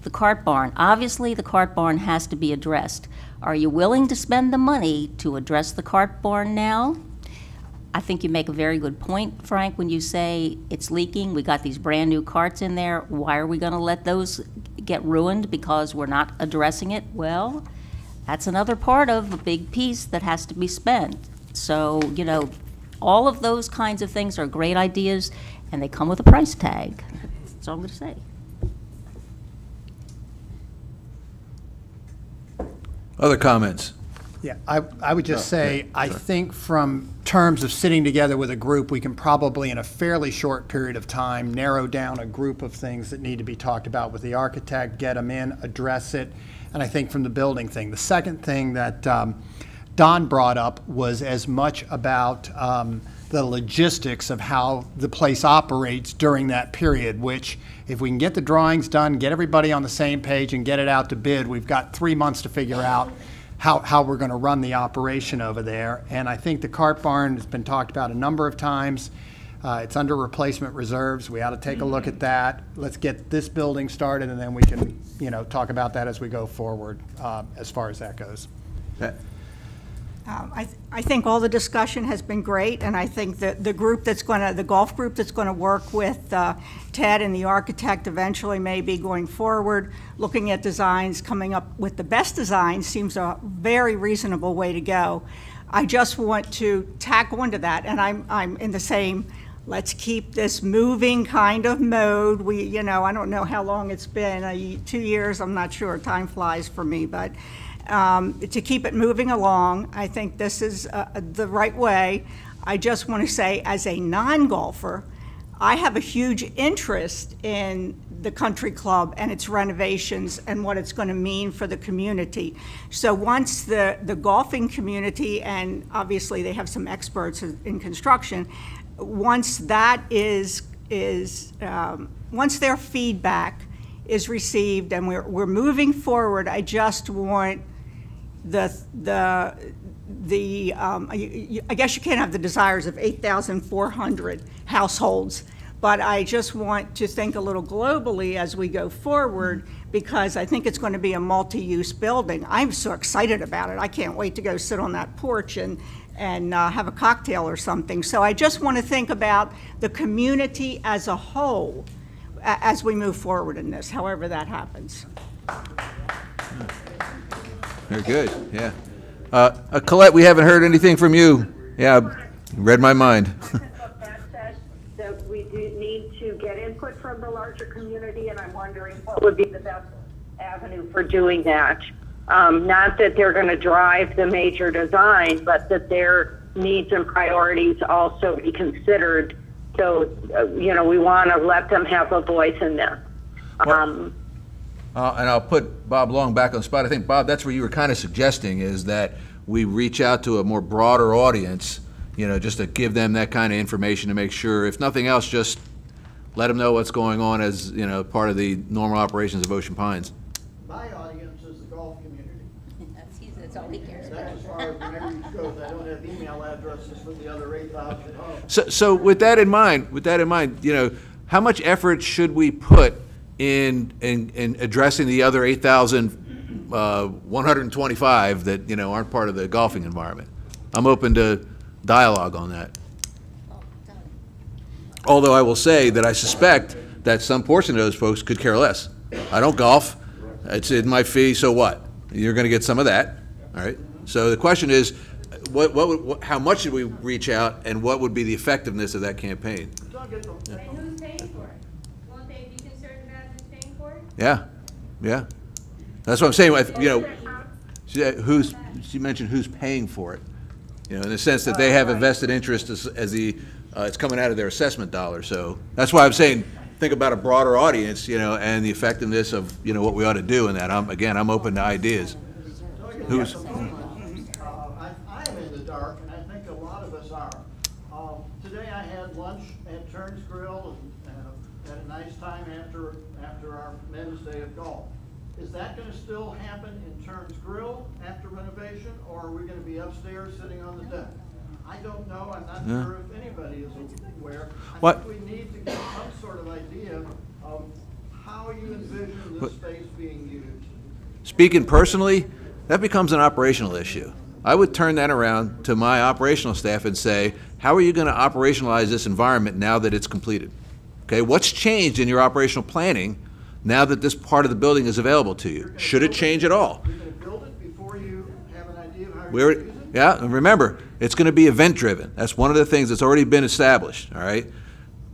The cart barn, obviously the cart barn has to be addressed. Are you willing to spend the money to address the cart barn now? I think you make a very good point, Frank, when you say it's leaking. We got these brand new carts in there. Why are we going to let those get ruined because we're not addressing it? Well, that's another part of a big piece that has to be spent. So, you know, all of those kinds of things are great ideas, and they come with a price tag. That's all I'm going to say. Other comments? Yeah, I would just say, I think from terms of sitting together with a group, we can probably, in a fairly short period of time, narrow down a group of things that need to be talked about with the architect, get them in, address it, and I think from the building thing. The second thing that Don brought up was as much about the logistics of how the place operates during that period, which if we can get the drawings done, get everybody on the same page and get it out to bid, we've got 3 months to figure out how we're going to run the operation over there. And I think the cart barn has been talked about a number of times. It's under replacement reserves. We ought to take a look at that. Let's get this building started, and then we can, you know, talk about that as we go forward as far as that goes. I think all the discussion has been great, and I think that the group that's going to, the golf group that's going to work with Ted and the architect eventually maybe going forward, looking at designs, coming up with the best design seems a very reasonable way to go. I just want to tack onto that, and I'm in the same, let's keep this moving kind of mode. We, you know, I don't know how long it's been, 2 years, I'm not sure, time flies for me, but to keep it moving along. I think this is the right way. I just want to say, as a non-golfer, I have a huge interest in the country club and its renovations and what it's going to mean for the community. So once the golfing community, and obviously they have some experts in construction, once that once their feedback is received and we're moving forward, I just want I guess you can't have the desires of 8,400 households, but I just want to think a little globally as we go forward, because I think it's going to be a multi-use building. I'm so excited about it. I can't wait to go sit on that porch and have a cocktail or something. So I just want to think about the community as a whole as we move forward in this, however that happens. Very good, yeah. Colette, we haven't heard anything from you. Yeah, read my mind. That we do need to get input from the larger community, and I'm wondering what would be the best avenue for doing that. Not that they're going to drive the major design, but that their needs and priorities also be considered. So, you know, we want to let them have a voice in this. And I'll put Bob Long back on the spot. I think, Bob, that's where you were kind of suggesting, is that we reach out to a more broader audience, you know, just to give them that kind of information to make sure, if nothing else, just let them know what's going on as, you know, part of the normal operations of Ocean Pines. My audience is the golf community. That's all he cares about. That's as far as my reach goes. I don't have email addresses for the other 8,000 homes. So with that in mind, you know, how much effort should we put in addressing the other 8,125 that, you know, aren't part of the golfing environment? I'm open to dialogue on that. Although I will say that I suspect that some portion of those folks could care less. I don't golf. It's in my fee, so what? You're going to get some of that, all right? So the question is, how much should we reach out, and what would be the effectiveness of that campaign? And who's paying for it? Won't they be concerned about who's paying for it? Yeah, yeah. That's what I'm saying. You know, she mentioned who's paying for it. You know, in the sense that they have a vested interest as it's coming out of their assessment dollar. So that's why I'm saying think about a broader audience, you know, and the effectiveness of, you know, what we ought to do in that. I'm open to ideas. Who's? I am in the dark, and I think a lot of us are. Today I had lunch at Turns Grill and had a nice time after our men's day of golf. Is that going to still happen in Turns Grill after renovation, or are we going to be upstairs sitting on the deck? I don't know. I'm not sure if anybody is aware. I think we need to get some sort of idea of how you envision this space being used. Speaking personally, that becomes an operational issue. I would turn that around to my operational staff and say, how are you going to operationalize this environment now that it's completed? Okay, what's changed in your operational planning now that this part of the building is available to you? Should it change at all? You're going to build it before you have an idea of how you're going to use it? Yeah, and remember, it's going to be event-driven. That's one of the things that's already been established, all right?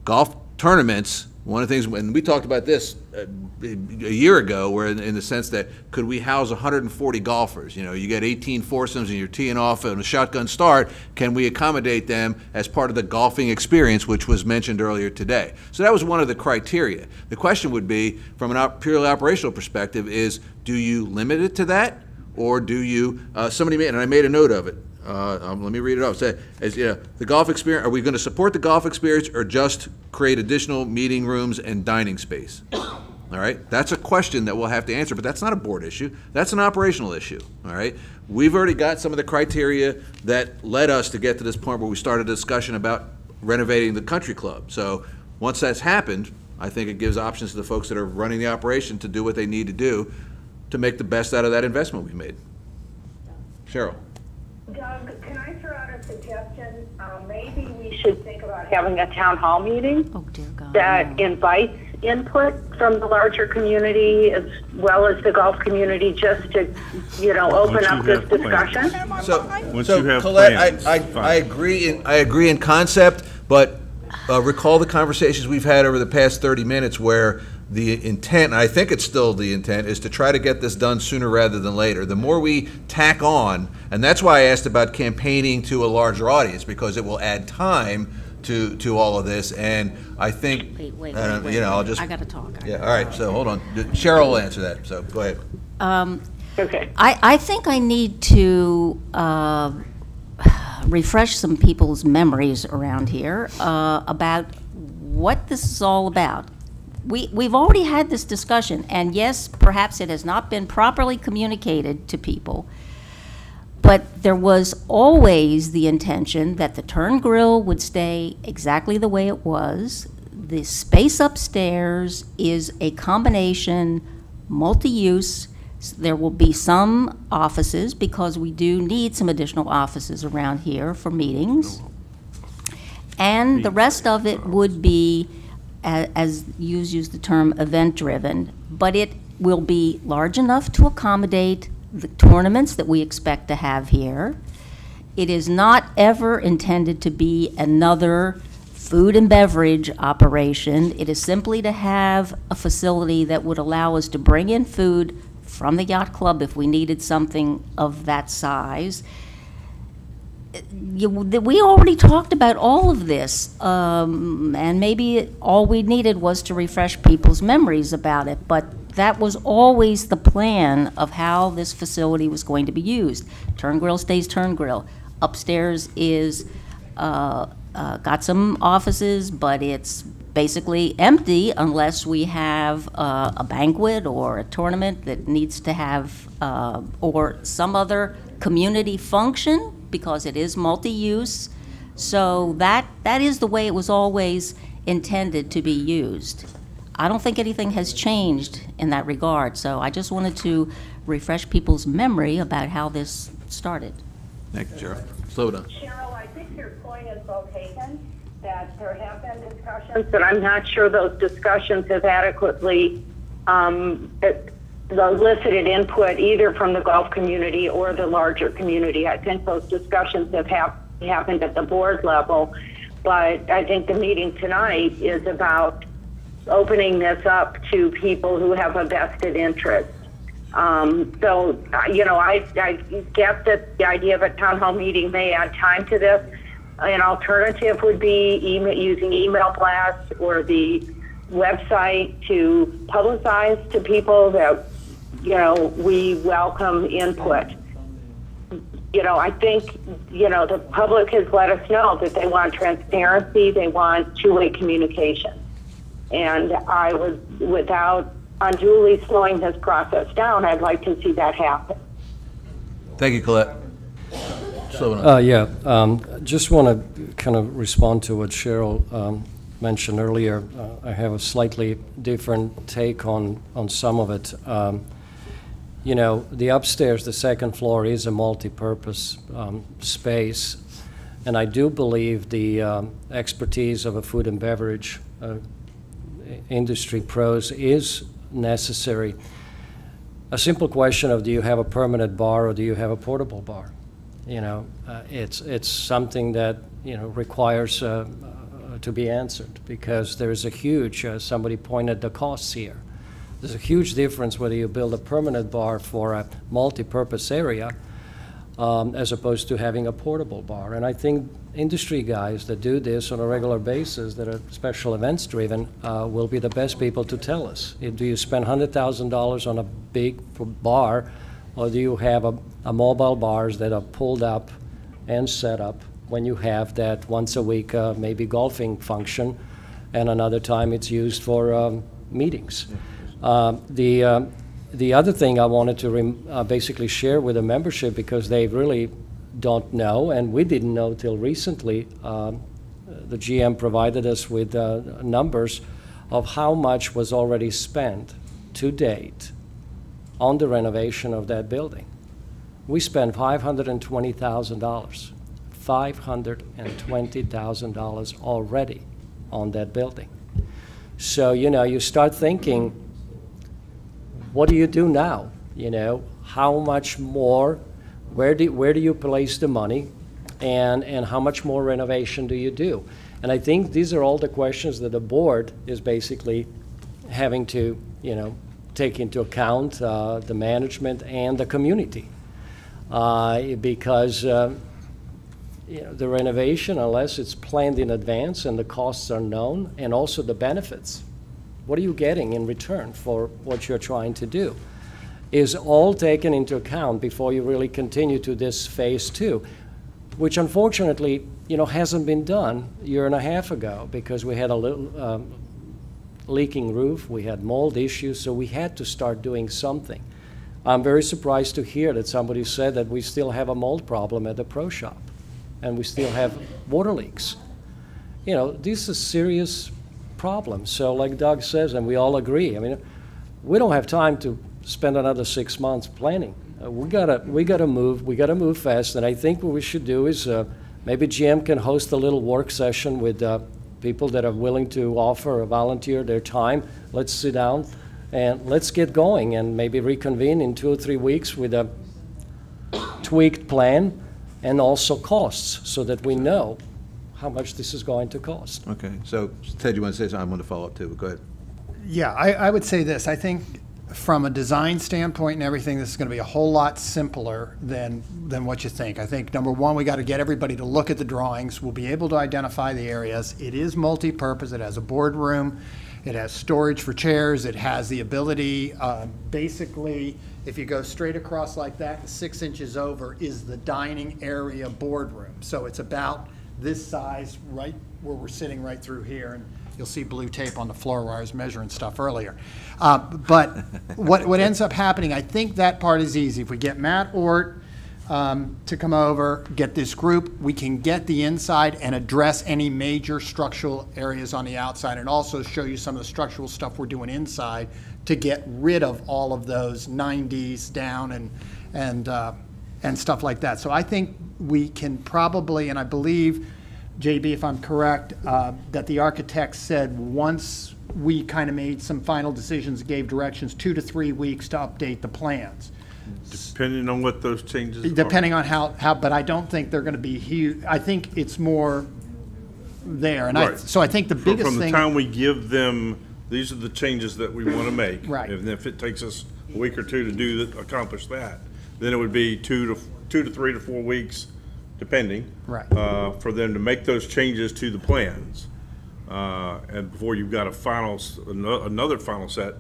Golf tournaments, one of the things, when we talked about this a year ago, where in the sense that could we house 140 golfers? You know, you get 18 foursomes and you're teeing off on a shotgun start. Can we accommodate them as part of the golfing experience, which was mentioned earlier today? So that was one of the criteria. The question would be, from a purely operational perspective, is do you limit it to that? Or do you, somebody made, and I made a note of it, let me read it off. Say, you know, the golf experience, are we going to support the golf experience or just create additional meeting rooms and dining space? All right, that's a question that we'll have to answer, but that's not a board issue. That's an operational issue, all right? We've already got some of the criteria that led us to get to this point where we started a discussion about renovating the country club. So once that's happened, I think it gives options to the folks that are running the operation to do what they need to do to make the best out of that investment we've made. Cheryl. Doug, can I throw out a suggestion? Maybe we should think about having a town hall meeting that invites input from the larger community as well as the golf community, just to, you know, open up this discussion. So Colette, I agree in concept, but recall the conversations we've had over the past 30 minutes where the intent, and I think it's still the intent, is to try to get this done sooner rather than later. The more we tack on, and that's why I asked about campaigning to a larger audience, because it will add time to all of this, and I think, Wait, you know, I'll just... I got to talk. Yeah, all right, so hold on. Cheryl will answer that, so go ahead. Okay. I think I need to refresh some people's memories around here about what this is all about. We've already had this discussion, and yes, perhaps it has not been properly communicated to people, but there was always the intention that the Turn Grill would stay exactly the way it was. The space upstairs is a combination, multi-use. There will be some offices, because we do need some additional offices around here for meetings. And the rest of it would be, as you use the term, event-driven, but it will be large enough to accommodate the tournaments that we expect to have here. It is not ever intended to be another food and beverage operation. It is simply to have a facility that would allow us to bring in food from the yacht club if we needed something of that size. We already talked about all of this, and maybe all we needed was to refresh people's memories about it, but that was always the plan of how this facility was going to be used. Turn Grill stays Turn Grill. Upstairs is got some offices, but it's basically empty unless we have a banquet or a tournament that needs to have, or some other community function because it is multi-use. So that is the way it was always intended to be used. I don't think anything has changed in that regard, so I just wanted to refresh people's memory about how this started. Thank you, Cheryl. Slow down. Cheryl, I think your point is well taken, that there have been discussions, but I'm not sure those discussions have adequately elicited input either from the golf community or the larger community. I think those discussions have happened at the board level, but I think the meeting tonight is about opening this up to people who have a vested interest. So, you know, I get that the idea of a town hall meeting may add time to this. An alternative would be using email blasts or the website to publicize to people that, you know, we welcome input. You know, I think, you know, the public has let us know that they want transparency, they want two-way communication. And I would, without unduly slowing this process down, I'd like to see that happen. Thank you, Colette. Slow down. Just want to kind of respond to what Cheryl mentioned earlier. I have a slightly different take on some of it. You know, the upstairs, the second floor is a multi-purpose space, and I do believe the expertise of a food and beverage industry pros is necessary. A simple question of, do you have a permanent bar or do you have a portable bar? You know, it's something that, you know, requires to be answered, because there's a huge, somebody pointed the costs here. There's a huge difference whether you build a permanent bar for a multi-purpose area as opposed to having a portable bar. And I think industry guys that do this on a regular basis, that are special events driven, will be the best people to tell us. Do you spend $100,000 on a big bar, or do you have a mobile bars that are pulled up and set up when you have that once a week maybe golfing function, and another time it's used for meetings? The other thing I wanted to basically share with the membership, because they really don't know, and we didn't know till recently, the GM provided us with numbers of how much was already spent to date on the renovation of that building. We spent $520,000, $520,000 already on that building. So, you know, you start thinking, what do you do now? You know, how much more, where do you place the money, and how much more renovation do you do? And I think these are all the questions that the board is basically having to, you know, take into account, the management and the community. Because you know, the renovation, unless it's planned in advance and the costs are known, and also the benefits, what are you getting in return for what you're trying to do, is all taken into account before you really continue to this phase two, which unfortunately, you know, hasn't been done a year and a half ago, because we had a little leaking roof, we had mold issues, so we had to start doing something. I'm very surprised to hear that somebody said that we still have a mold problem at the pro shop, and we still have water leaks. You know, this is serious problem. So like Doug says, and we all agree, I mean, we don't have time to spend another 6 months planning. We gotta move fast, and I think what we should do is maybe GM can host a little work session with people that are willing to offer or volunteer their time. Let's sit down and let's get going, and maybe reconvene in 2 or 3 weeks with a tweaked plan and also costs, so that we know how much this is going to cost. Okay, so Ted, you want to say something? I want to follow up too, but go ahead. Yeah, I would say this. I think from a design standpoint and everything, this is going to be a whole lot simpler than what you think. I think, number one, we got to get everybody to look at the drawings. We'll be able to identify the areas. It is multi-purpose. It has a boardroom. It has storage for chairs. It has the ability, basically, if you go straight across like that, 6 inches over is the dining area boardroom. So it's about this size, right where we're sitting, right through here, and you'll see blue tape on the floor where I was measuring stuff earlier. But what ends up happening, I think that part is easy. If we get Matt Ort, to come over, get this group. We can get the inside and address any major structural areas on the outside, and also show you some of the structural stuff we're doing inside to get rid of all of those 90s down and stuff like that. So I think we can probably, and I believe, JB, if I'm correct, that the architect said once we kind of made some final decisions, gave directions, 2 to 3 weeks to update the plans. Depending on what those changes are. Depending on how, but I don't think they're going to be huge. I think it's more there. And Right. so I think the biggest From the thing. time we give them, these are the changes that we want to make. Right. And if it takes us a week or two to accomplish that, then it would be 2 to 3 to 4 weeks, depending. Right. For them to make those changes to the plans. And before you've got another final set.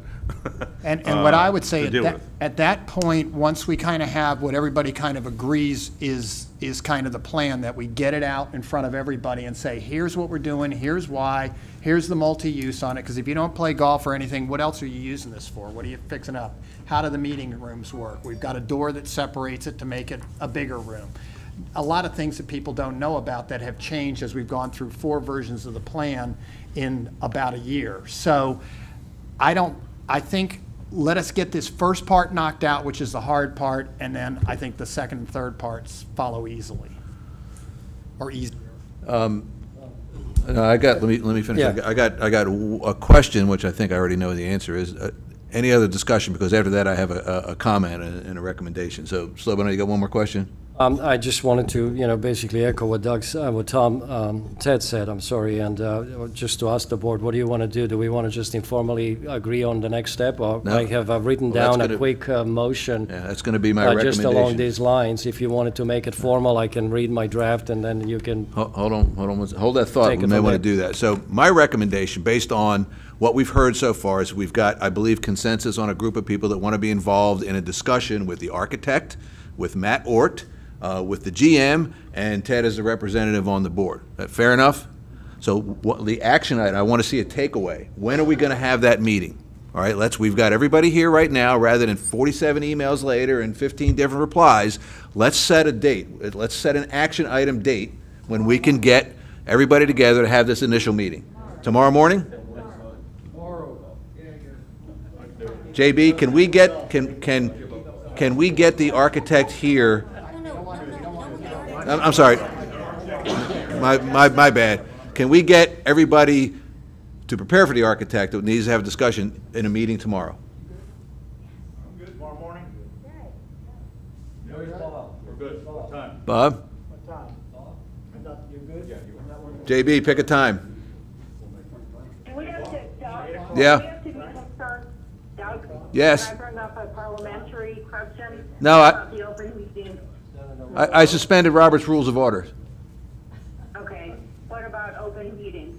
And what I would to say deal with. at that point, once we kind of have what everybody kind of agrees is kind of the plan, that we get it out in front of everybody and say, here's what we're doing, here's why, here's the multi-use on it, because if you don't play golf or anything, what else are you using this for? What are you fixing up? How do the meeting rooms work? We've got a door that separates it to make it a bigger room. A lot of things that people don't know about that have changed as we've gone through 4 versions of the plan in about a year. So I think let us get this first part knocked out, which is the hard part, and then I think the second and third parts follow easily. Or easy. No, let me finish. Yeah. I got a question, which I think I already know the answer is. Any other discussion? Because after that, I have a comment and a recommendation. So, Slobodan, you got one more question? I just wanted to, basically echo what Ted said, I'm sorry, and just to ask the board, what do you want to do? Do we want to just informally agree on the next step? Or No. I have written Well, that's down a gonna- quick motion. Yeah, that's going to be my recommendation. Just along these lines. If you wanted to make it formal, I can read my draft, and then you can. Hold on. Hold that thought. Take We it may from want to there. do that. So my recommendation, based on what we've heard so far, is we've got, I believe, consensus on a group of people that want to be involved in a discussion with the architect, with Matt Ort, with the GM, and Ted as the representative on the board. Fair enough? So the action item, I want to see a takeaway. When are we going to have that meeting? All right, we've got everybody here right now, rather than 47 emails later and 15 different replies. Let's set a date. Let's set an action item date when we can get everybody together to have this initial meeting. Tomorrow morning? JB, can we get the architect here? I'm sorry. My bad. Can we get everybody to prepare for the architect that needs to have a discussion in a meeting tomorrow? Bob? JB, pick a time. Do we have to, Doug? Yeah. Do we have to be concerned, Doug? Yes. Can I bring up a parliamentary question? No, About the open meeting. I suspended Robert's Rules of Order. Okay. What about open meeting?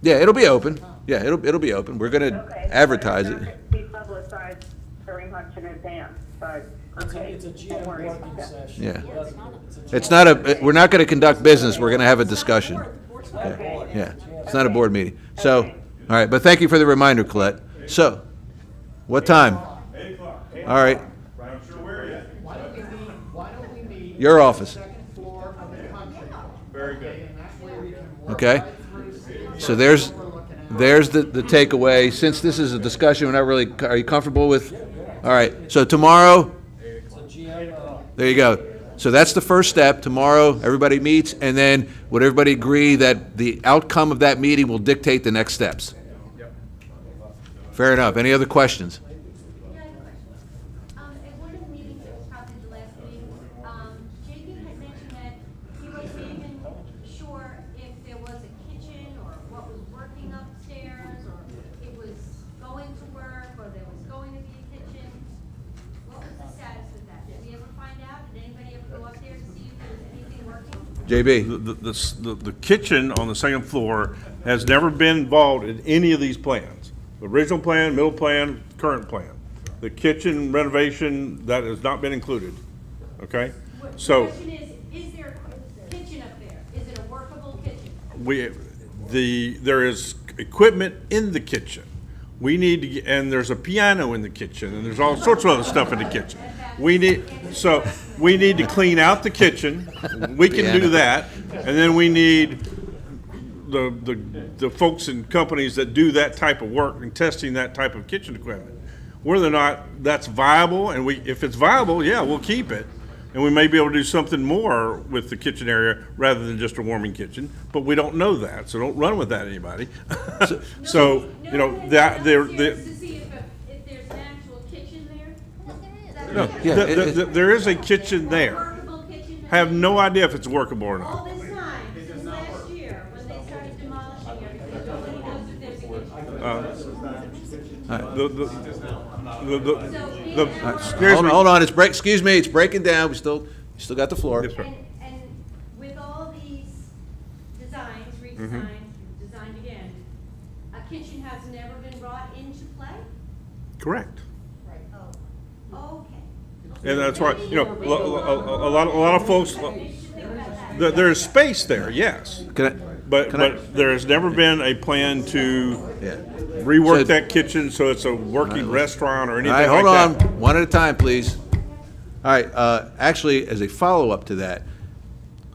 Yeah, it'll be open. Yeah, it'll be open. We're going to Okay. advertise But it's it. not gonna be publicized very much in advance, but, okay. Don't worry about that. Yeah. It's not we're not going to conduct business. We're going to have a discussion. Okay. Yeah. It's not a board meeting. So, all right, but thank you for the reminder, Colette. So, what time? 8 o'clock. All right. I'm sure where yet. Why don't we meet Your office. floor of the country? Very good. And that way we can work Okay. right through. So there's the takeaway. Since this is a discussion, we're not really, are you comfortable with? All right, so tomorrow, there you go. So that's the first step. Tomorrow, everybody meets, and then would everybody agree that the outcome of that meeting will dictate the next steps? Fair enough. Any other questions? Yeah, I have a question. At one of the meetings, it was probably the last meeting, JP had mentioned that he wasn't even sure if there was a kitchen or what was working upstairs, or it was going to work, or there was going to be a kitchen. What was the status of that? Did we ever find out? Did anybody ever go up there to see if there was anything working? JB? The kitchen on the second floor has never been involved in any of these plans. The original plan, middle plan, current plan. The kitchen renovation, that has not been included, okay? So, The question is there a kitchen up there? Is it a workable kitchen? there is equipment in the kitchen. We need to get, and there's a piano in the kitchen, and there's all sorts of other stuff in the kitchen. We need to clean out the kitchen. We can do that, and then we need the folks and companies that do that type of work and testing that type of kitchen equipment. Whether or not that's viable, and if it's viable, yeah, we'll keep it. And we may be able to do something more with the kitchen area rather than just a warming kitchen, but we don't know that, so don't run with that, anybody. So, you know, that there. To see if there's an actual kitchen there? No, Yeah, there is a kitchen there. Workable kitchen? I have no idea if it's workable or All not. this time, since last year, when they started demolishing everything, nobody knows if there's a kitchen. Hold on, excuse me, it's breaking down, we still got the floor. Yes, sir. And with all these designs, redesigned, designed again, a kitchen has never been brought into play? Correct. Oh, okay. And that's why, you know, a lot of folks, there's space there, yes. But there has never been a plan to rework that kitchen so it's a working restaurant or anything like that. All right, hold on, one at a time, please. All right, actually, as a follow-up to that,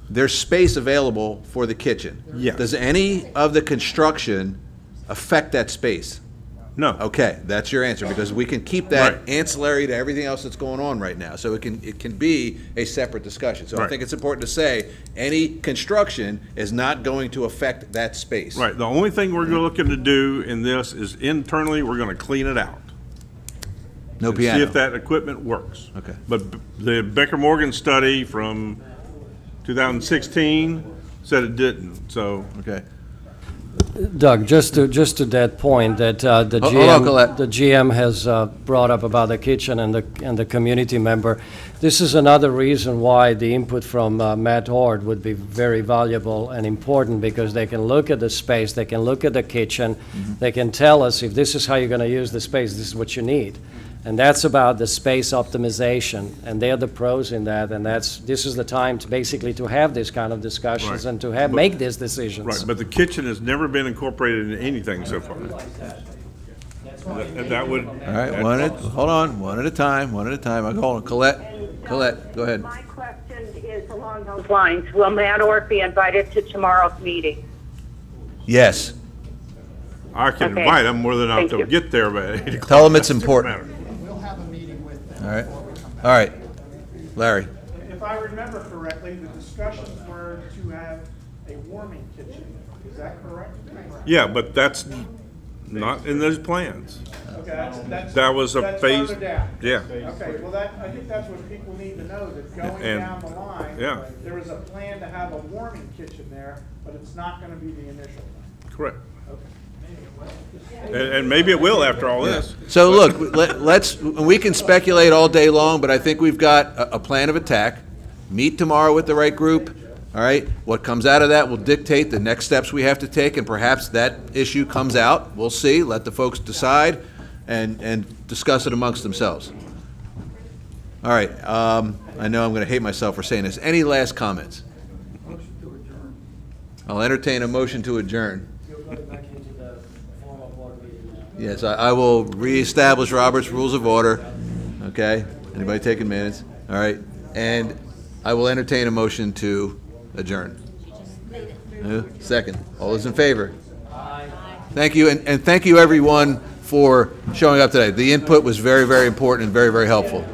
there's space available for the kitchen. Yes. Does any of the construction affect that space? No. Okay, that's your answer, because we can keep that Right. ancillary to everything else that's going on right now. So it can be a separate discussion. So I Right. think it's important to say, any construction is not going to affect that space. Right, the only thing we're looking to do in this is internally, we're gonna clean it out. No and piano. See if that equipment works. Okay. But the Becker Morgan study from 2016 said it didn't, so. Okay. Doug, just to that point that the Hold on, Colette. GM has brought up about the kitchen and the community member. This is another reason why the input from Matt Ord would be very valuable and important, because they can look at the space, they can look at the kitchen, they can tell us if this is how you're going to use the space, this is what you need. And that's about the space optimization, and they're the pros in that, and this is the time to basically to have these kind of discussions Right. and to make these decisions. Right, but the kitchen has never been incorporated into anything so far. That would. All right, hold on, one at a time. I'll go on. Colette, go ahead. My question is along those lines. Will Matt Orr be invited to tomorrow's meeting? Yes. I can Okay. invite them whether or not Thank they'll you. get there by 8 o'clock. Tell them it's That's a different important. matter. We'll have a meeting with them. All right. Larry. If I remember correctly, the discussions were to have a warming kitchen. Is that correct? Yeah, but that's not in those plans. Okay, that's. That was a that's phase. further down. Yeah. Okay, well, I think that's what people need to know, that going And- down the line, yeah. there is a plan to have a warming kitchen there, but it's not gonna be the initial thing. Correct. And maybe it will after all this. So look, we can speculate all day long, but I think we've got a plan of attack. Meet tomorrow with the right group, all right? What comes out of that will dictate the next steps we have to take, and perhaps that issue comes out. We'll see, let the folks decide and discuss it amongst themselves. All right, I know I'm gonna hate myself for saying this. Any last comments? I'll entertain a motion to adjourn. Yes, I will reestablish Robert's Rules of Order, okay? Anybody taking minutes? All right, and I will entertain a motion to adjourn. Second. All those in favor? Thank you, and thank you, everyone, for showing up today. The input was very, very important and very, very helpful.